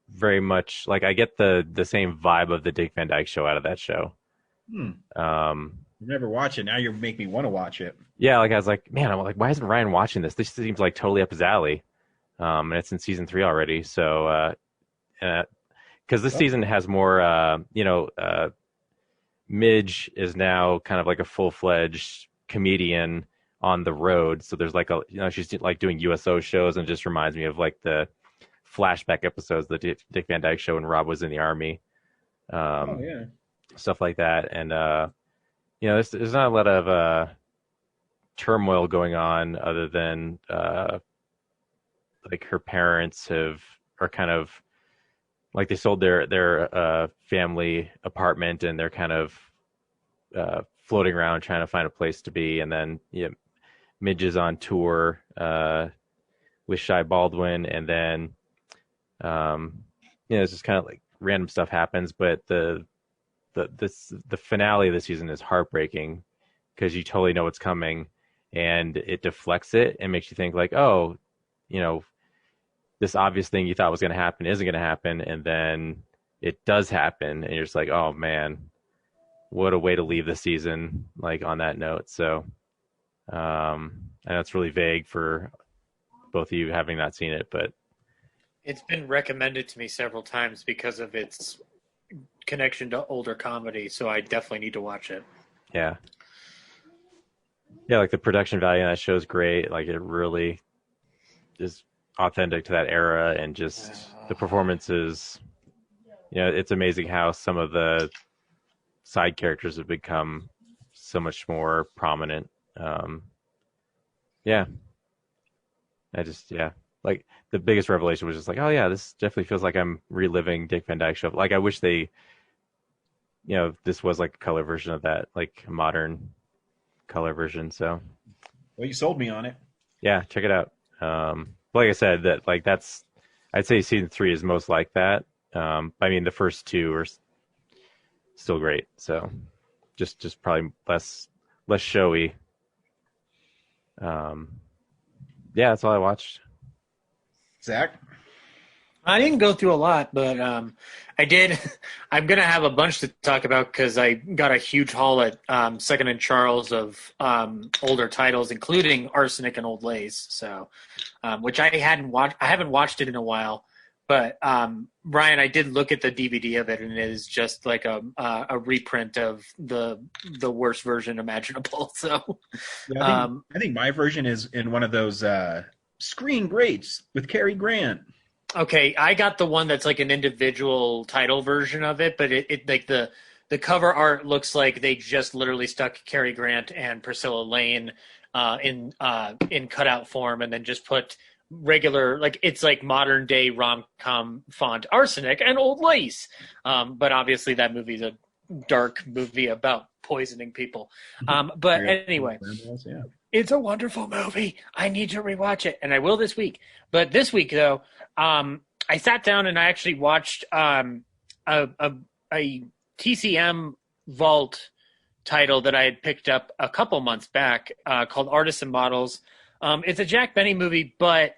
very much like I get the same vibe of the Dick Van Dyke Show out of that show. Never watch it. Now you make me want to watch it. Yeah, like I was like, man, I'm like, why isn't Ryan watching this? This seems like totally up his alley. And it's in season 3 already. So, because this season has more, Midge is now kind of like a full-fledged comedian on the road. So there's like she's like doing USO shows, and it just reminds me of like the flashback episodes of the Dick Van Dyke Show when Rob was in the army. Stuff like that. And, there's not a lot of turmoil going on other than like her parents are kind of like they sold their family apartment, and they're kind of floating around trying to find a place to be. And then Midge is on tour with Shai Baldwin, and then it's just kind of like random stuff happens. But the finale of the season is heartbreaking because you totally know what's coming, and it deflects it and makes you think like, oh, this obvious thing you thought was going to happen isn't going to happen, and then it does happen, and you're just like, oh man, what a way to leave the season, like on that note. So I know it's really vague for both of you having not seen it, but it's been recommended to me several times because of its connection to older comedy, so I definitely need to watch it. Yeah, like the production value on that show is great. Like it really is authentic to that era, and just the performances. It's amazing how some of the side characters have become so much more prominent. Like the biggest revelation was just like, oh yeah, this definitely feels like I'm reliving Dick Van Dyke Show. Like I wish they, this was like a color version of that, like a modern color version. So, well, you sold me on it. Yeah, check it out. Like I said, I'd say season 3 is most like that. I mean, the first 2 are still great. So, just probably less showy. That's all I watched. Zach? I didn't go through a lot, but I did. I'm going to have a bunch to talk about because I got a huge haul at Second and Charles of older titles, including Arsenic and Old Lace. So, which I haven't watched it in a while. But Ryan, I did look at the DVD of it, and it is just like a reprint of the worst version imaginable. So, yeah, I think my version is in one of those screen greats with Cary Grant. Okay, I got the one that's like an individual title version of it, but it like the cover art looks like they just literally stuck Cary Grant and Priscilla Lane in cutout form, and then just put regular, like it's like modern day rom-com font Arsenic and Old Lace. But obviously that movie's a dark movie about poisoning people. But anyway, it's a wonderful movie. I need to rewatch it, and I will this week. But this week, though, I sat down and I actually watched a TCM Vault title that I had picked up a couple months back called Artists and Models. It's a Jack Benny movie, but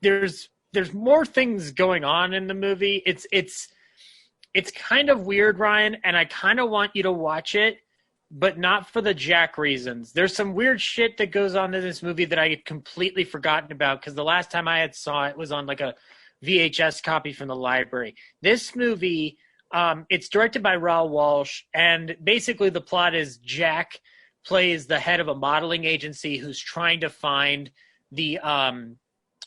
there's there's more things going on in the movie. It's kind of weird, Ryan, and I kind of want you to watch it, but not for the Jack reasons. There's some weird shit that goes on in this movie that I had completely forgotten about because the last time I had saw it was on like a VHS copy from the library. This movie, it's directed by Raoul Walsh, and basically the plot is Jack plays the head of a modeling agency who's trying to find the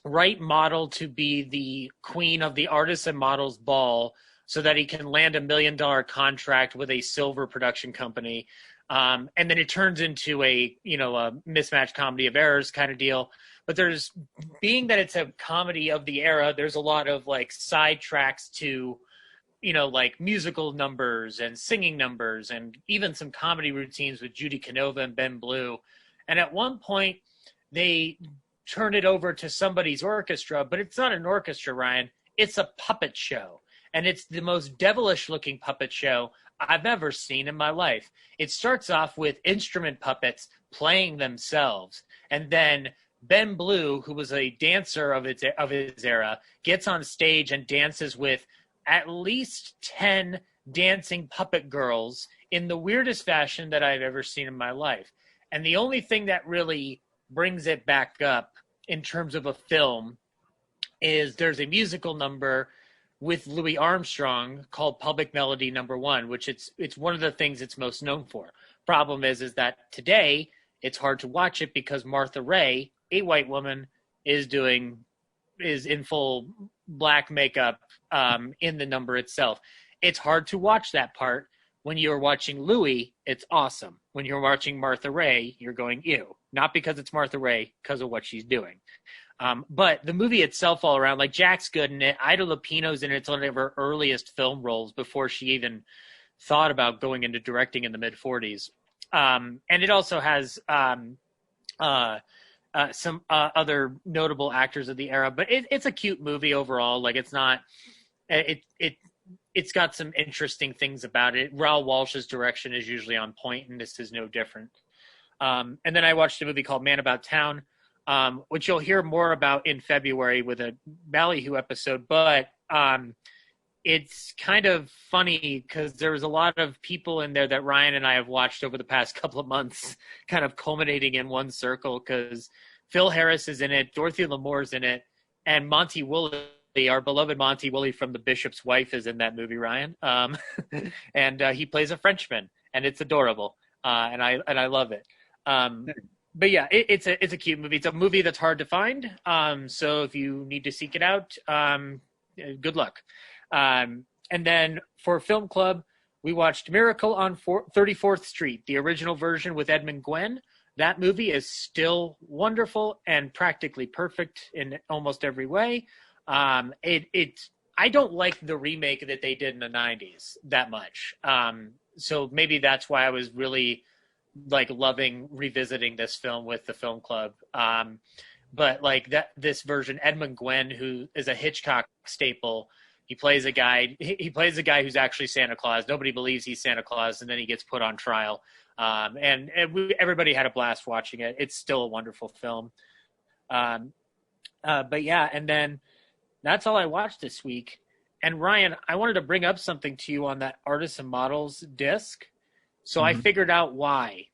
right model to be the queen of the Artists and Models Ball so that he can land $1 million contract with a silver production company. And then it turns into a mismatched comedy of errors kind of deal. But there's, being that it's a comedy of the era, there's a lot of like side tracks to, like musical numbers and singing numbers and even some comedy routines with Judy Canova and Ben Blue. And at one point they turn it over to somebody's orchestra, but it's not an orchestra, Ryan. It's a puppet show. And it's the most devilish looking puppet show I've ever seen in my life. It starts off with instrument puppets playing themselves. And then Ben Blue, who was a dancer of his era, gets on stage and dances with at least 10 dancing puppet girls in the weirdest fashion that I've ever seen in my life. And the only thing that really brings it back up in terms of a film is there's a musical number with Louis Armstrong called Public Melody No. 1, which it's one of the things it's most known for. Problem is that today it's hard to watch it because Martha Raye, a white woman, is in full black makeup in the number itself. It's hard to watch that part. When you're watching Louis, it's awesome. When you're watching Martha Raye, you're going, ew. Not because it's Martha Raye, because of what she's doing. But the movie itself all around, like Jack's good in it. Ida Lupino's in it. It's one of her earliest film roles before she even thought about going into directing in the mid-40s. And it also has some other notable actors of the era. But it's a cute movie overall. Like it's not it's got some interesting things about it. Raoul Walsh's direction is usually on point, and this is no different. And then I watched a movie called Man About Town, which you'll hear more about in February with a Ballyhoo episode. But it's kind of funny because there was a lot of people in there that Ryan and I have watched over the past couple of months, kind of culminating in one circle because Phil Harris is in it, Dorothy Lamour's in it, and Monty Woolley, our beloved Monty Woolley from The Bishop's Wife, is in that movie, Ryan. And he plays a Frenchman, and it's adorable. And I love it. But yeah, it's a cute movie. It's a movie that's hard to find. So if you need to seek it out, good luck. And then for Film Club, we watched Miracle on 34th Street, the original version with Edmund Gwenn. That movie is still wonderful and practically perfect in almost every way. I don't like the remake that they did in the 90s that much. So maybe that's why I was really like loving revisiting this film with the Film Club. But like this version, Edmund Gwenn, who is a Hitchcock staple, he plays a guy who's actually Santa Claus. Nobody believes he's Santa Claus, and then he gets put on trial. And everybody had a blast watching it. It's still a wonderful film. But yeah, and then that's all I watched this week. And Ryan, I wanted to bring up something to you on that Artists and Models disc. So I figured out why,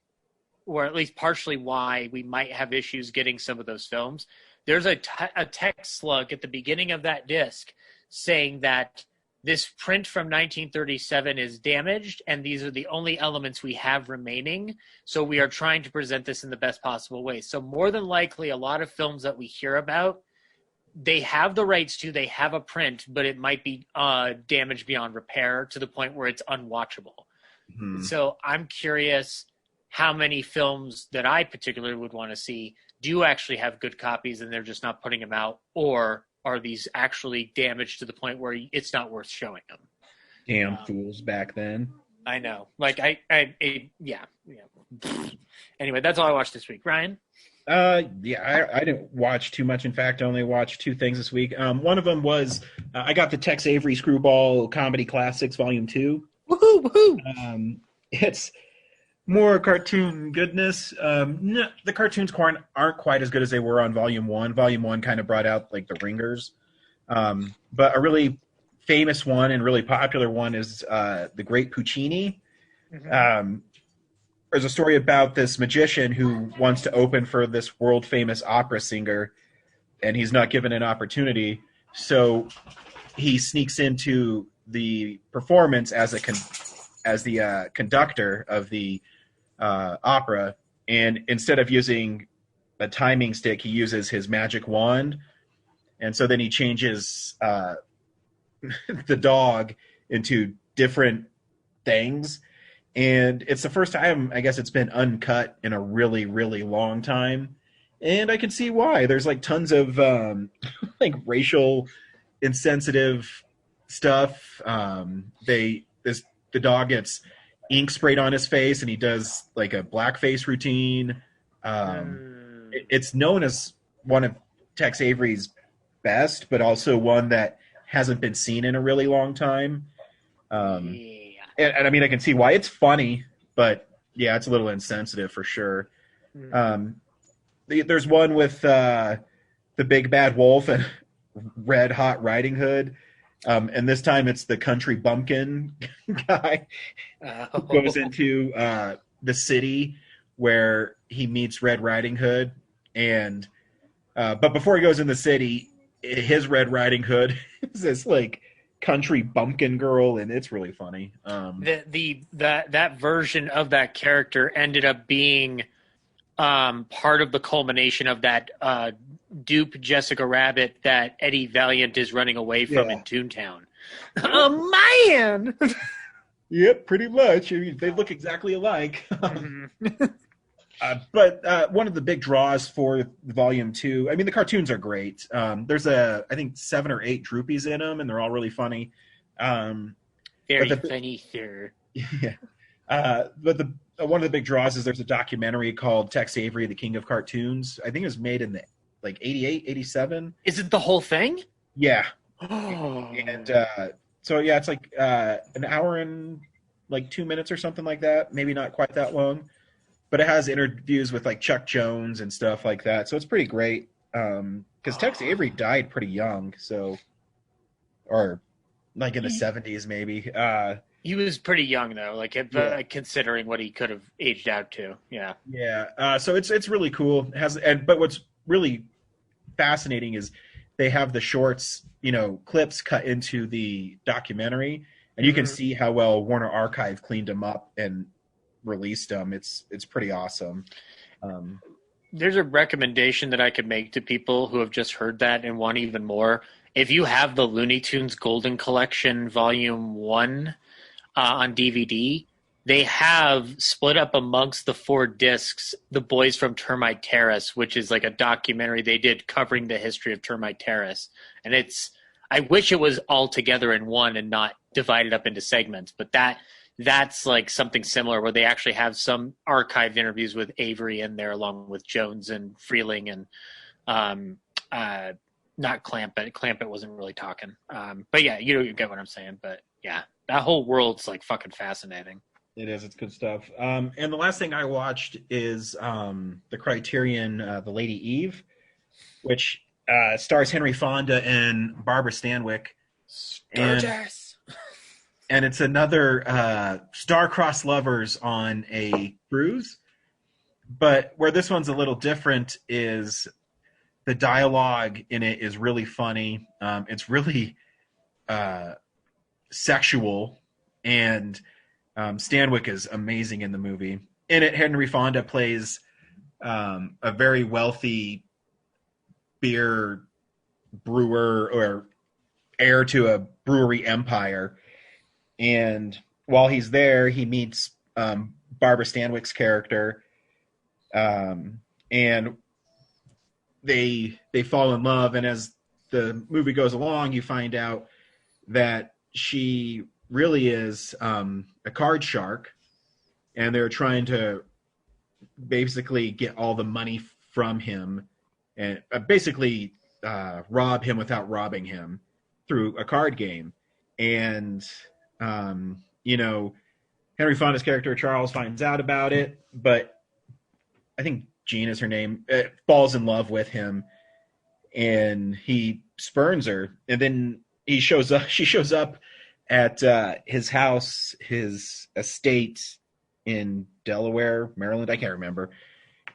or at least partially why, we might have issues getting some of those films. There's a text slug at the beginning of that disc saying that this print from 1937 is damaged, and these are the only elements we have remaining. So we are trying to present this in the best possible way. So more than likely, a lot of films that we hear about, they have the rights to, they have a print, but it might be damaged beyond repair to the point where it's unwatchable. Mm-hmm. So I'm curious how many films that I particularly would want to see do actually have good copies and they're just not putting them out, or are these actually damaged to the point where it's not worth showing them? Damn fools back then. I know. Like, yeah. Anyway, that's all I watched this week. Ryan? I didn't watch too much. In fact, I only watched two things this week. One of them was I got the Tex Avery Screwball Comedy Classics Volume 2. Woohoo, woohoo! It's more cartoon goodness. No, the cartoons aren't quite as good as they were on Volume 1. Volume 1 kind of brought out like the ringers. But a really famous one and really popular one is The Great Puccini. There's a story about this magician who wants to open for this world famous opera singer, and he's not given an opportunity. So he sneaks into the performance as the conductor of the opera, and instead of using a timing stick, he uses his magic wand, and so then he changes the dog into different things. And it's the first time, I guess, it's been uncut in a really, really long time. And I can see why. There's like tons of like racial insensitive stuff. The dog gets ink sprayed on his face, and he does like a blackface routine. It's known as one of Tex Avery's best, but also one that hasn't been seen in a really long time. And I mean, I can see why. It's funny, but yeah, it's a little insensitive for sure. There's one with the Big Bad Wolf and Red Hot Riding Hood. And this time it's the country bumpkin guy who goes into the city where he meets Red Riding Hood. And but before he goes in the city, his Red Riding Hood is this like country bumpkin girl, and it's really funny. That version of that character ended up being part of the culmination of that dupe Jessica Rabbit that Eddie Valiant is running away from in Toontown. Oh man! Yep, pretty much. I mean, they look exactly alike. But one of the big draws for Volume 2, I mean, the cartoons are great. There's I think 7 or 8 Droopies in them, and they're all really funny. Very funny, sir. Yeah. But one of the big draws is there's a documentary called Tex Avery, the King of Cartoons. I think it was made in the 88, 87. Is it the whole thing? Yeah. And so, yeah, it's like an hour and like 2 minutes or something like that. Maybe not quite that long. But it has interviews with like Chuck Jones and stuff like that. So it's pretty great. Because Tex Avery died pretty young. Or like in the 70s maybe. He was pretty young though, like considering what he could have aged out to. Yeah. Yeah. So it's really cool. But what's really fascinating is they have the shorts, clips cut into the documentary, and you can see how well Warner Archive cleaned them up and released them. It's pretty awesome. There's a recommendation that I could make to people who have just heard that and want even more. If you have the Looney Tunes Golden Collection Volume 1 on DVD, they have split up amongst the 4 discs The Boys from Termite Terrace, which is like a documentary they did covering the history of Termite Terrace. And I wish it was all together in one and not divided up into segments, but that's like something similar where they actually have some archived interviews with Avery in there along with Jones and Freeling and not Clampett. Clampett wasn't really talking. But yeah, you get what I'm saying. But yeah, that whole world's like fucking fascinating. It is. It's good stuff. And the last thing I watched is the Criterion, The Lady Eve, which stars Henry Fonda and Barbara Stanwyck. Gorgeous. And it's another star-crossed lovers on a cruise. But where this one's a little different is the dialogue in it is really funny. It's really sexual, and Stanwyck is amazing in the movie. In it, Henry Fonda plays a very wealthy beer brewer or heir to a brewery empire. And while he's there, he meets Barbara Stanwyck's character, and they fall in love. And as the movie goes along, you find out that she really is a card shark, and they're trying to basically get all the money from him and basically rob him without robbing him through a card game. And Henry Fonda's character Charles finds out about it, but I think Jean is her name, falls in love with him. and he spurns her, and then he shows up. She shows up at his house, his estate in Delaware, Maryland. I can't remember,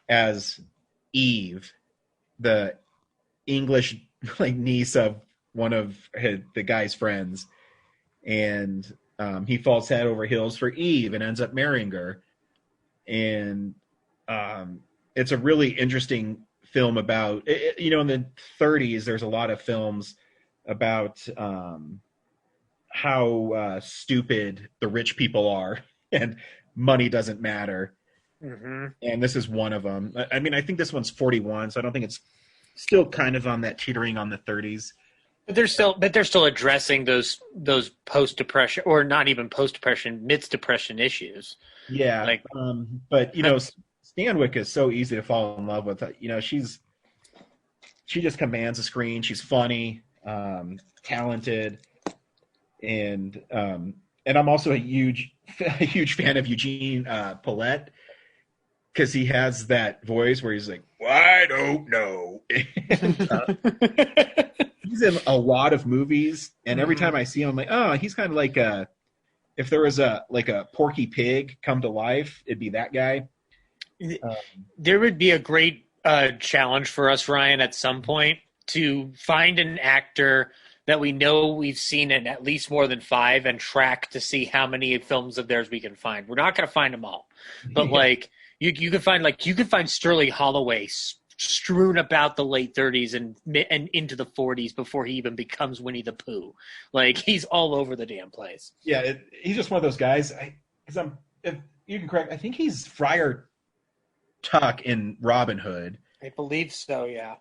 as Eve, the English niece of one of the guy's friends, and he falls head over heels for Eve and ends up marrying her. And it's a really interesting film about, in the 30s, there's a lot of films about how stupid the rich people are and money doesn't matter. Mm-hmm. And this is one of them. I mean, I think this one's 41, so I don't think it's still kind of on that teetering on the 30s. But they're still addressing those post-depression, or not even post-depression, mid-depression issues. Yeah, but Stanwyck is so easy to fall in love with. She just commands the screen. She's funny, talented, and I'm also a huge fan of Eugene Paulette, because he has that voice where he's like, well, I don't know. He's in a lot of movies, and every time I see him, I'm like, oh, he's kind of like if there was a Porky Pig come to life, it'd be that guy. There would be a great challenge for us, Ryan, at some point, to find an actor that we know we've seen in at least more than 5 and track to see how many films of theirs we can find. We're not going to find them all, but you can find Sterling Holloway strewn about the late 30s and into the 40s before he even becomes Winnie the Pooh. He's all over the damn place. Yeah, he's just one of those guys. If you can correct, I think he's Friar Tuck in Robin Hood. I believe so. Yeah,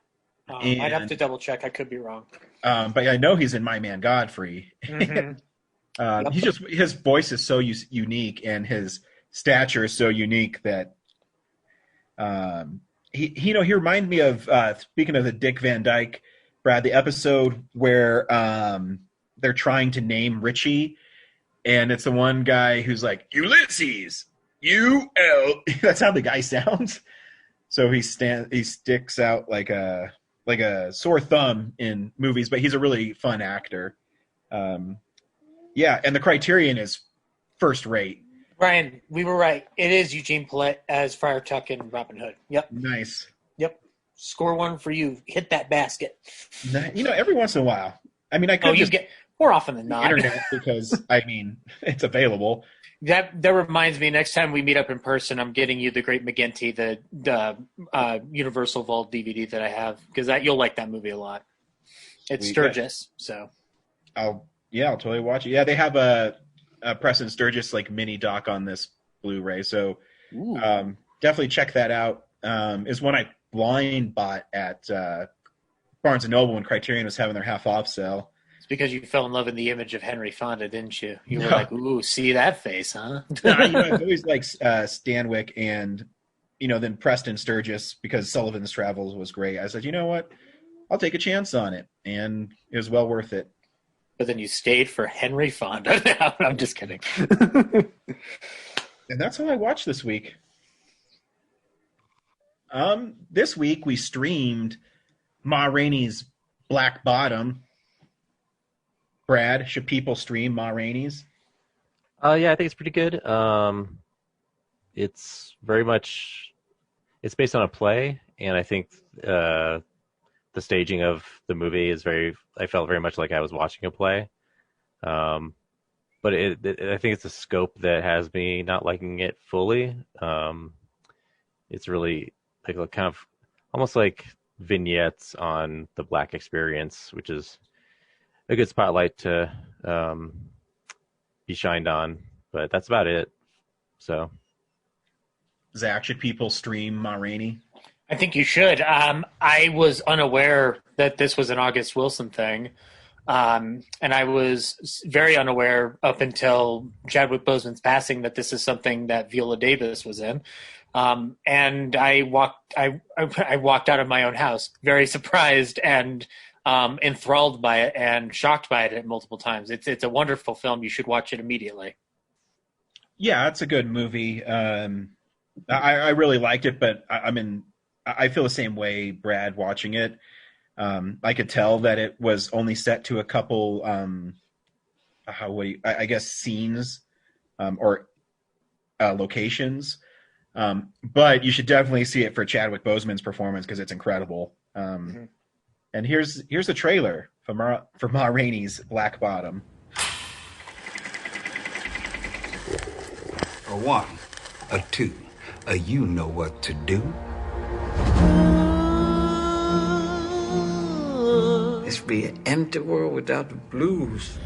I'd have to double check. I could be wrong. But I know he's in My Man Godfrey. Mm-hmm. His voice is so unique, and his stature is so unique that he reminded me of, speaking of the Dick Van Dyke, Brad, the episode where they're trying to name Richie, and it's the one guy who's like, Ulysses, U-L. That's how the guy sounds. So he sticks out like a sore thumb in movies, but he's a really fun actor. And the Criterion is first rate. Ryan, we were right. It is Eugene Paulette as Friar Tuck in Robin Hood. Yep. Nice. Yep. Score one for you. Hit that basket. Every once in a while. I mean, I could just get more often than not. Internet, because it's available. That reminds me. Next time we meet up in person, I'm getting you the Great McGinty, the Universal Vault DVD that I have, because you'll like that movie a lot. It's Sturgis, so I'll totally watch it. Yeah, they have a Preston Sturgis mini doc on this Blu-ray, so definitely check that out. Is one I blind bought at Barnes and Noble when Criterion was having their half off sale. It's because you fell in love in the image of Henry Fonda, didn't you? You were like, "Ooh, see that face, huh?" I've always liked Stanwyck, and then Preston Sturgis, because Sullivan's Travels was great. I said, you know what, I'll take a chance on it, and it was well worth it. But then you stayed for Henry Fonda. No, I'm just kidding. And that's all I watched this week. This week we streamed Ma Rainey's Black Bottom. Brad, should people stream Ma Rainey's? Yeah, I think it's pretty good. It's based on a play, and I think the staging of the movie I felt very much like I was watching a play. But I think it's a scope that has me not liking it fully. It's really kind of almost like vignettes on the Black experience, which is a good spotlight to be shined on. But that's about it. So, Zach, should people stream Ma Rainey? I think you should. I was unaware that this was an August Wilson thing. And I was very unaware up until Chadwick Boseman's passing that this is something that Viola Davis was in. And I walked out of my own house very surprised and enthralled by it and shocked by it multiple times. It's a wonderful film. You should watch it immediately. Yeah, it's a good movie. I really liked it, but I feel the same way, Brad, watching it. I could tell that it was only set to a couple, I guess, scenes or locations. But you should definitely see it for Chadwick Boseman's performance because it's incredible. And here's the trailer for Ma Rainey's Black Bottom. A one, a two, a you know what to do. This be an empty world without the blues.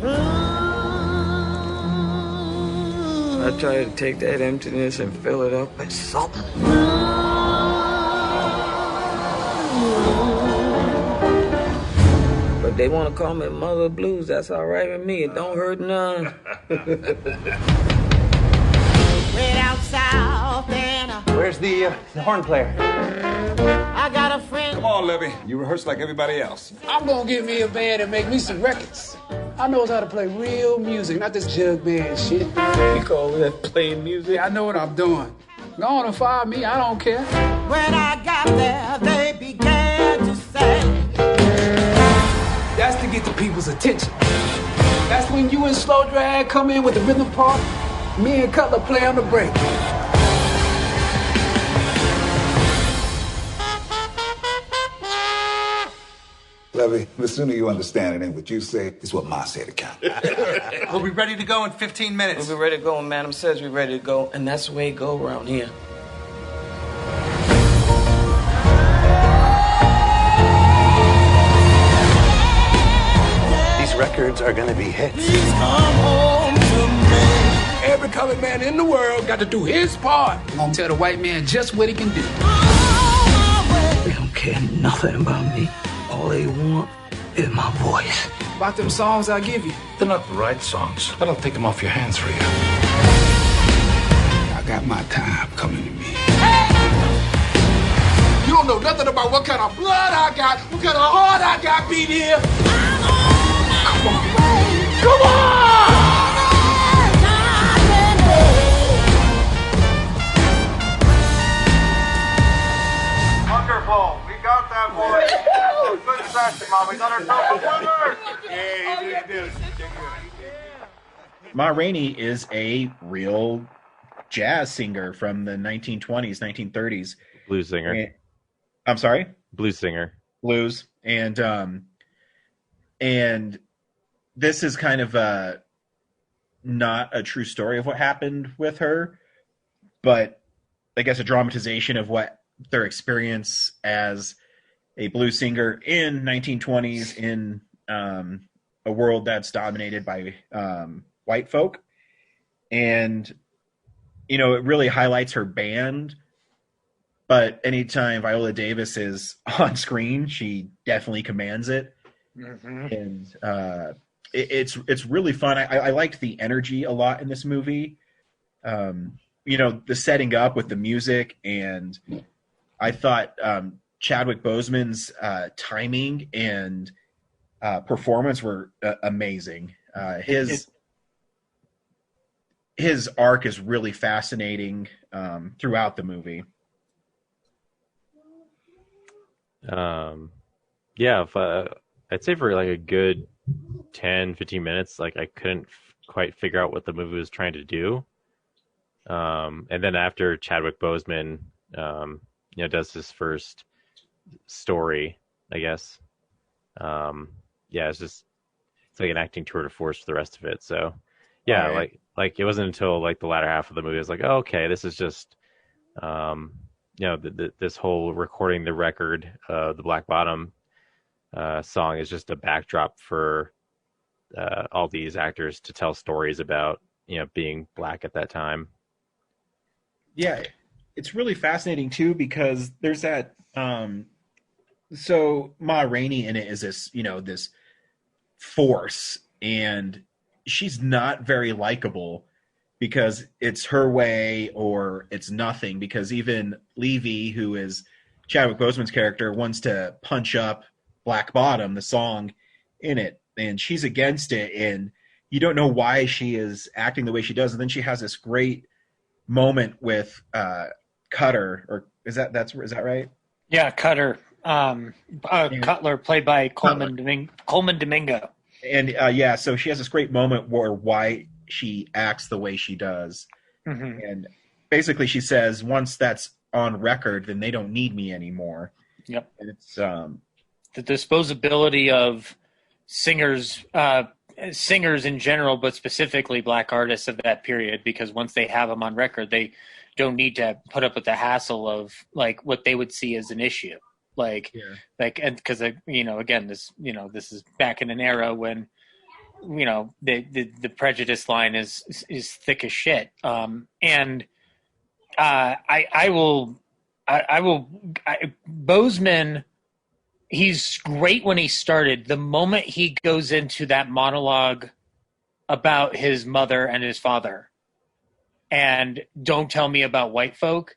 I try to take that emptiness and fill it up with something. But they want to call me Mother of Blues. That's all right with me. It don't hurt none. Where's the horn player? I got a friend. Come on, Levy. You rehearse like everybody else. I'm gonna get me a band and make me some records. I knows how to play real music, not this jug band shit. You call that playing music? I know what I'm doing. Go on and fire me, I don't care. When I got there, they began to say. That's to get the people's attention. That's when you and Slow Drag come in with the rhythm part. Me and Cutler play on the break. Levy, the sooner you understand it ain't what you say, it's what Ma said to count. We'll be ready to go in 15 minutes. We'll be ready to go, and Madam says we're ready to go, and that's the way it go around here. These records are gonna be hits. Every colored man in the world got to do his part. I'm gonna tell the white man just what he can do. They don't care nothing about me. All they want is my voice. About them songs I give you. They're not the right songs. I don't take them off your hands for you. I got my time coming to me. You don't know nothing about what kind of blood I got, what kind of heart I got beat here. Come on. Come on! Wonderful. We got that boy. Good session, Mom. We got ourselves a winner. Yeah, you did. Ma Rainey is a real jazz singer from the 1920s, 1930s. Blues singer. I'm sorry? Blues singer. Blues. And this is kind of not a true story of what happened with her, but I guess a dramatization of what their experience as a blues singer in 1920s in a world that's dominated by white folk. And, you know, it really highlights her band, but anytime Viola Davis is on screen, she definitely commands it. Mm-hmm. And it's really fun. I liked the energy a lot in this movie. You know, the setting up with the music, and I thought Chadwick Boseman's timing and performance were amazing. His arc is really fascinating throughout the movie. Yeah, I'd say for like a good 10, 15 minutes, like I couldn't quite figure out what the movie was trying to do. And then after Chadwick Boseman, you know, does his first story, I guess. Yeah, it's like an acting tour de force for the rest of it. So yeah, right. like it wasn't until like the latter half of the movie I was like, oh, okay, this is just, you know, this whole recording the record, the Black Bottom song is just a backdrop for all these actors to tell stories about, you know, being black at that time. Yeah, it's really fascinating too because there's that. So Ma Rainey in it is this, you know, this force, and she's not very likable because it's her way or it's nothing. Because even Levy, who is Chadwick Boseman's character, wants to punch up Black Bottom, the song in it, and she's against it, and you don't know why she is acting the way she does. And then she has this great moment with Cutter, or is that right? Yeah, Cutter. Cutler, played by Coleman Domingo. And so she has this great moment why she acts the way she does. Mm-hmm. And basically she says, once that's on record, then they don't need me anymore. Yep. And it's the disposability of singers in general, but specifically black artists of that period, because once they have them on record, they don't need to put up with the hassle of like what they would see as an issue. And because again, this is back in an era when the prejudice line is thick as shit. Bozeman, he's great when he started. The moment he goes into that monologue about his mother and his father and don't tell me about white folk,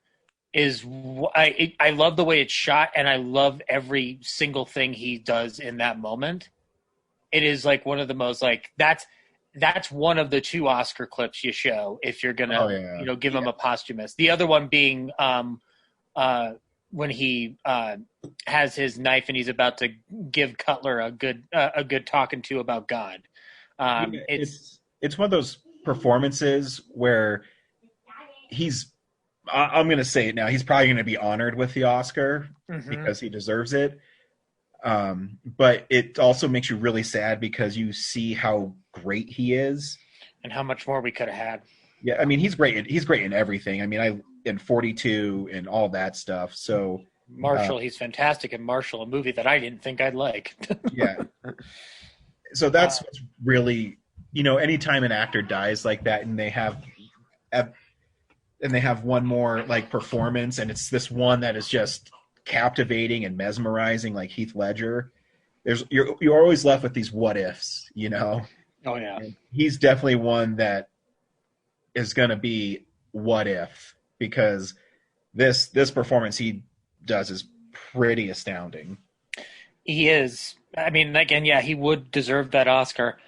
I love the way it's shot, and I love every single thing he does in that moment. It is like one of the most that's one of the 2 Oscar clips you show if you're gonna give him a posthumous. The other one being when he has his knife and he's about to give Cutler a good talking to about God. It's one of those performances where I'm going to say it now. He's probably going to be honored with the Oscar because he deserves it. But it also makes you really sad because you see how great he is and how much more we could have had. Yeah, I mean, he's great. He's great in everything. I mean, in 42 and all that stuff. So Marshall, he's fantastic in Marshall, a movie that I didn't think I'd like. Yeah. So that's what's really, anytime an actor dies like that and they have one more like performance, and it's this one that is just captivating and mesmerizing, like Heath Ledger. You're always left with these what ifs, Oh yeah. And he's definitely one that is going to be what if, because this performance he does is pretty astounding. He is. I mean, again, yeah, he would deserve that Oscar.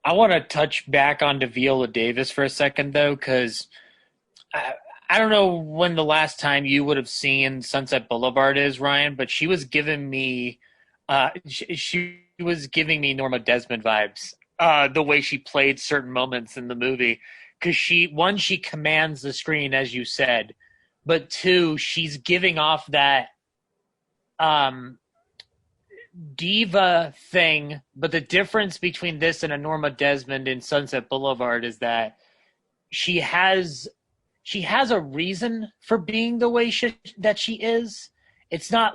I want to touch back on Viola Davis for a second, though, because I don't know when the last time you would have seen Sunset Boulevard is, Ryan, but she was giving me she was giving me Norma Desmond vibes, the way she played certain moments in the movie, because she commands the screen, as you said, but 2, she's giving off that diva thing. But the difference between this and a Norma Desmond in Sunset Boulevard is that she has a reason for being the way that she is. It's not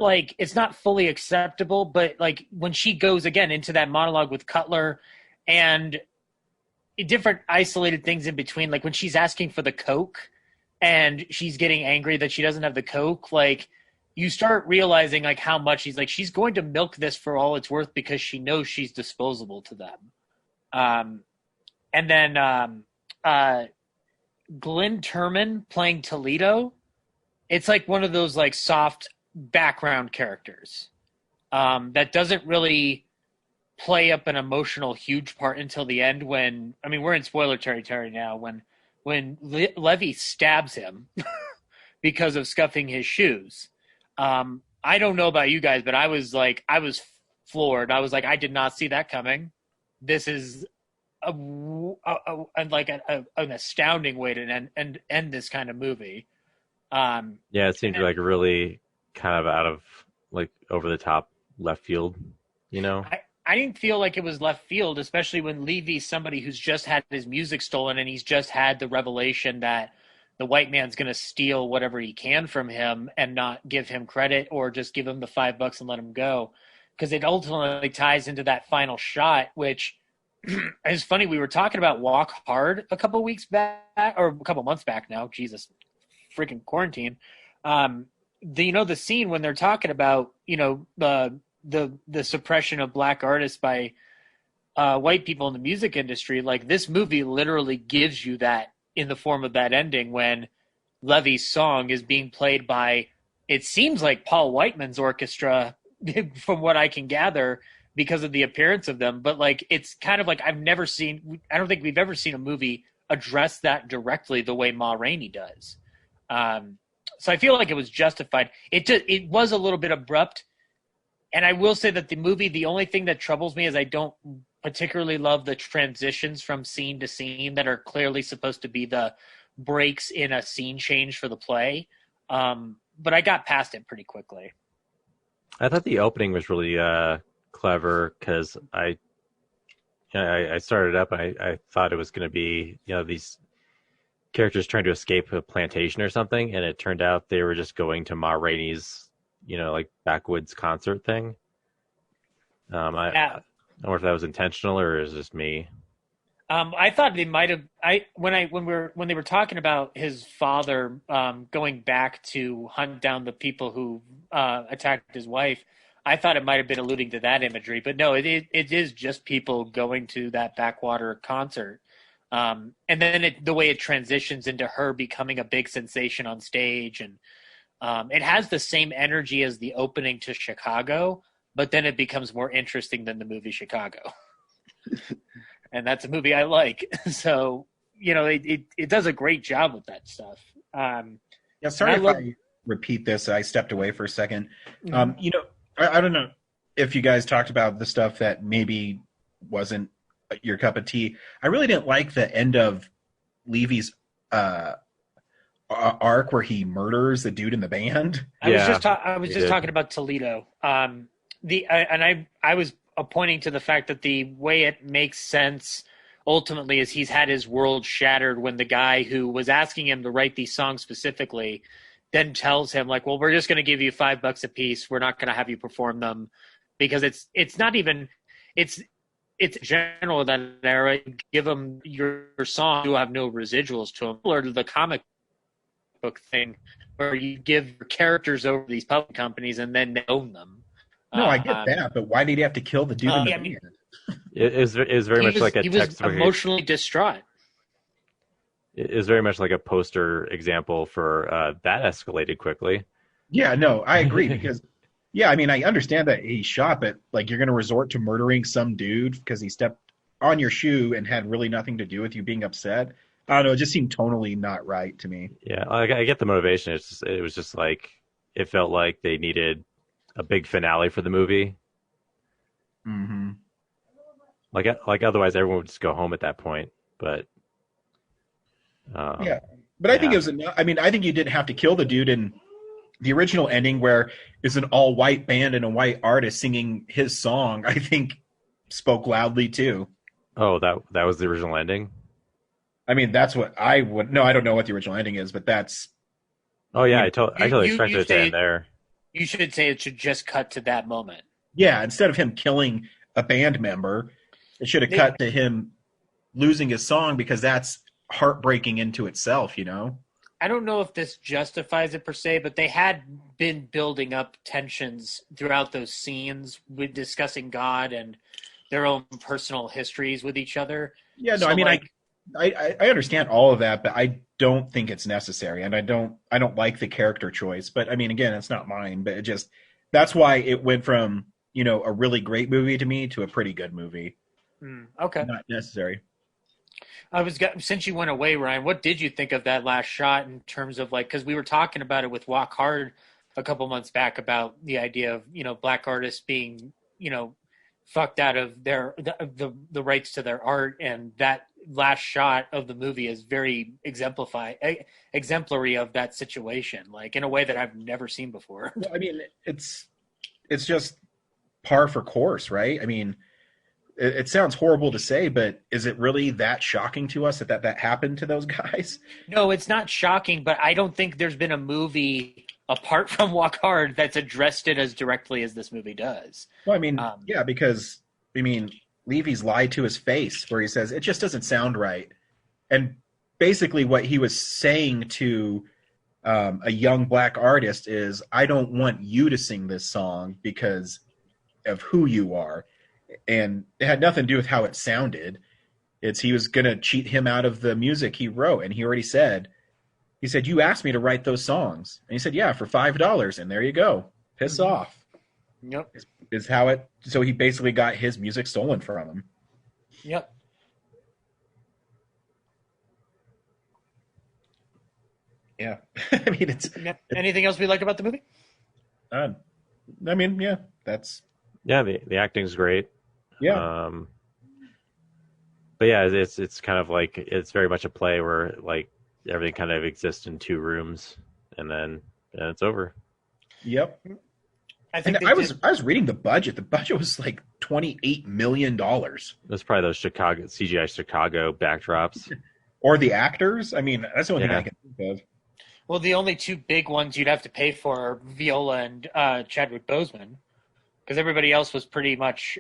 fully acceptable, but like when she goes again into that monologue with Cutler and different isolated things in between, like when she's asking for the Coke and she's getting angry that she doesn't have the Coke, like you start realizing like how much she's going to milk this for all it's worth because she knows she's disposable to them. And then Glenn Turman playing Toledo, it's like one of those like soft background characters that doesn't really play up an emotional huge part until the end when, I mean, we're in spoiler territory now, when Levy stabs him because of scuffing his shoes. I don't know about you guys, but I was floored. I was like, I did not see that coming. This is an astounding way to end this kind of movie. Yeah, it seemed like really kind of out of like over the top left field, I didn't feel like it was left field, especially when Levy's somebody who's just had his music stolen and he's just had the revelation that the white man's going to steal whatever he can from him and not give him credit or just give him the $5 and let him go. Because it ultimately ties into that final shot, which is funny. We were talking about Walk Hard a couple weeks back, or a couple months back now. Jesus, freaking quarantine. The scene when they're talking about, the suppression of black artists by white people in the music industry, like this movie literally gives you that in the form of that ending when Levy's song is being played by, it seems like Paul Whiteman's orchestra from what I can gather because of the appearance of them. But like, it's kind of like I don't think we've ever seen a movie address that directly the way Ma Rainey does. So I feel like it was justified. It was a little bit abrupt And I will say that the movie, the only thing that troubles me is I don't particularly love the transitions from scene to scene that are clearly supposed to be the breaks in a scene change for the play. But I got past it pretty quickly. I thought the opening was really clever because I started up and I thought it was going to be, these characters trying to escape a plantation or something, and it turned out they were just going to Ma Rainey's, like backwoods concert thing. I don't know if that was intentional or is just me. I thought they might have. When they were talking about his father going back to hunt down the people who attacked his wife, I thought it might have been alluding to that imagery. But no, it is just people going to that backwater concert. And then the way it transitions into her becoming a big sensation on stage, and it has the same energy as the opening to Chicago, but then it becomes more interesting than the movie Chicago. And that's a movie I like. So, it does a great job with that stuff. Sorry if I repeat this. I stepped away for a second. Mm-hmm. I don't know if you guys talked about the stuff that maybe wasn't your cup of tea. I really didn't like the end of Levy's arc where he murders the dude in the band. I was just talking about Toledo. I was pointing to the fact that the way it makes sense ultimately is he's had his world shattered when the guy who was asking him to write these songs specifically then tells him, like, well, we're just going to give you $5 a piece. We're not going to have you perform them, because it's not even it's general that era. Give them your song, you have no residuals to them, or to the comic book thing where you give your characters over to these public companies and then they own them. No, I get that, but why did he have to kill the dude in the band? It is very much like a textbook. He was emotionally distraught. It is very much like a poster example for that escalated quickly. Yeah, no, I agree because, I mean, I understand that he shot, but like you're going to resort to murdering some dude because he stepped on your shoe and had really nothing to do with you being upset. I don't know, it just seemed tonally not right to me. Yeah, I get the motivation. It was just like, it felt like they needed a big finale for the movie. Mm-hmm. Like otherwise everyone would just go home at that point. But but I think it was enough. I mean, I think you didn't have to kill the dude in the original ending where it's an all white band and a white artist singing his song. I think spoke loudly too. Oh, that was the original ending? I mean, that's what I would. No, I don't know what the original ending is, but that's. Oh yeah, I totally expected it to end there. You should say it should just cut to that moment. Yeah, instead of him killing a band member, it should have cut to him losing his song because that's heartbreaking into itself, I don't know if this justifies it per se, but they had been building up tensions throughout those scenes with discussing God and their own personal histories with each other. Yeah, no, so I mean, I understand all of that, but I don't think it's necessary, and I don't like the character choice. But I mean, again, it's not mine. But that's why it went from a really great movie to me to a pretty good movie. Okay, not necessary. Since you went away, Ryan, what did you think of that last shot in terms of because we were talking about it with Walk Hard a couple months back about the idea of black artists being fucked out of the rights to their art, and that last shot of the movie is very exemplary of that situation, like in a way that I've never seen before. Well, I mean, it's just par for course, right? I mean, it sounds horrible to say, but is it really that shocking to us that happened to those guys? No, it's not shocking, but I don't think there's been a movie apart from Walk Hard that's addressed it as directly as this movie does. Well, I mean, because Levy's lied to his face where he says it just doesn't sound right, and basically what he was saying to a young black artist is, I don't want you to sing this song because of who you are. And it had nothing to do with how it sounded. He was going to cheat him out of the music he wrote. And he already said, you asked me to write those songs. And he said, yeah, for $5. And there you go. Piss off. Yep. Is how it. So he basically got his music stolen from him. Yep. Yeah. I mean, it's anything else we like about the movie? None. I mean, yeah, that's the acting's great. yeah. But yeah, it's kind of like it's very much a play where like everything kind of exists in two rooms, and then it's over. Yep. I think I was reading the budget. The budget was like $28 million. That's probably those CGI Chicago backdrops. Or the actors. I mean, that's the only thing I can think of. Well, the only two big ones you'd have to pay for are Viola and Chadwick Boseman, because everybody else was pretty much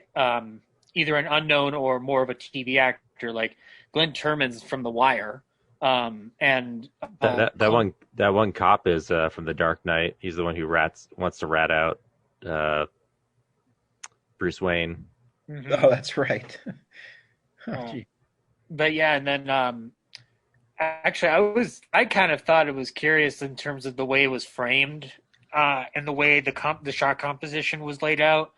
either an unknown or more of a TV actor. Like Glenn Turman's from The Wire, and that one cop is from The Dark Knight. He's the one who wants to rat out Bruce Wayne. Mm-hmm. Oh, that's right. But yeah, and then actually, I kind of thought it was curious in terms of the way it was framed and the way the shot composition was laid out.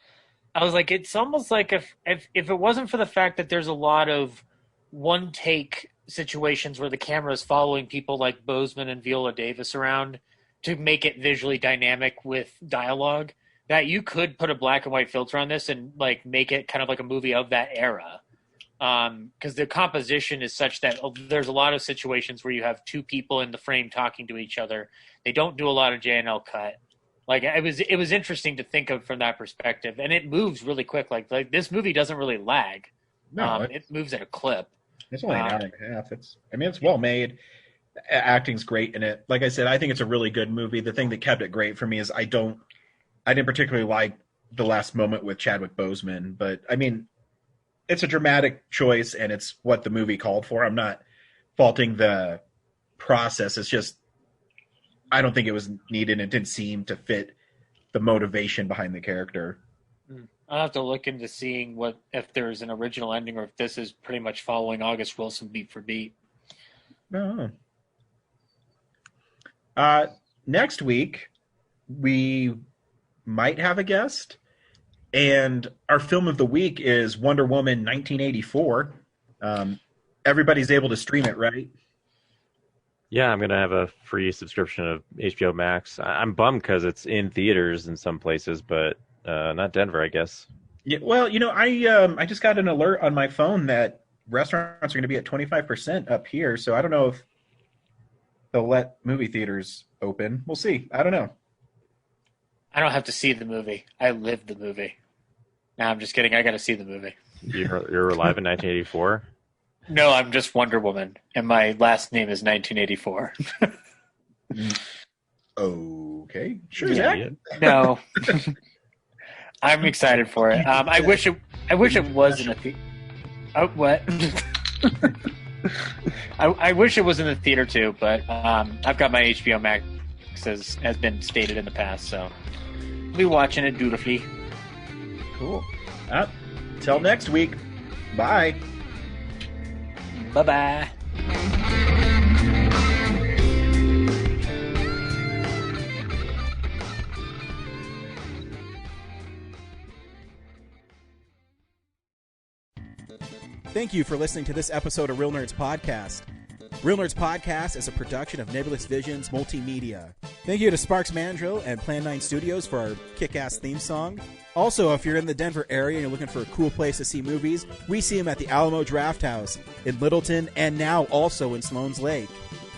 I was like, it's almost like if it wasn't for the fact that there's a lot of one take situations where the camera is following people like Boseman and Viola Davis around to make it visually dynamic with dialogue, that you could put a black and white filter on this and like make it kind of like a movie of that era. Because the composition is such that there's a lot of situations where you have two people in the frame talking to each other. They don't do a lot of J&L cut. Like it was interesting to think of from that perspective, and it moves really quick. Like this movie doesn't really lag. No, it moves at a clip. It's only an hour and a half. It's well made. Acting's great in it. Like I said, I think it's a really good movie. The thing that kept it great for me is I didn't particularly like the last moment with Chadwick Boseman, but I mean, it's a dramatic choice and it's what the movie called for. I'm not faulting the process. It's just, I don't think it was needed. It didn't seem to fit the motivation behind the character. I'll have to look into seeing if there's an original ending or if this is pretty much following August Wilson beat for beat. No. Next week, we might have a guest, and our film of the week is Wonder Woman 1984. Everybody's able to stream it, right? Yeah, I'm going to have a free subscription of HBO Max. I'm bummed because it's in theaters in some places, but not Denver, I guess. Yeah, well, I just got an alert on my phone that restaurants are going to be at 25% up here, so I don't know if they'll let movie theaters open. We'll see. I don't know. I don't have to see the movie. I live the movie. No, I'm just kidding. I got to see the movie. You're alive in 1984? No, I'm just Wonder Woman, and my last name is 1984. Okay. Sure, Zach. No. I'm excited for it. I wish it was in a theater. Oh, what? I wish it was in the theater too, but I've got my HBO Max has been stated in the past, so I'll be watching it dutifully. Cool. Till next week. Bye. Bye-bye. Thank you for listening to this episode of Real Nerds Podcast. Real Nerds Podcast is a production of Nebulous Visions Multimedia. Thank you to Sparks Mandrill and Plan 9 Studios for our kick-ass theme song. Also, if you're in the Denver area and you're looking for a cool place to see movies, we see them at the Alamo Draft House in Littleton and now also in Sloan's Lake.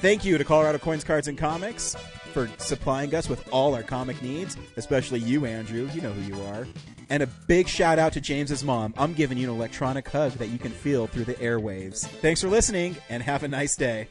Thank you to Colorado Coins, Cards, and Comics for supplying us with all our comic needs, especially you, Andrew. You know who you are. And a big shout out to James's mom. I'm giving you an electronic hug that you can feel through the airwaves. Thanks for listening, and have a nice day.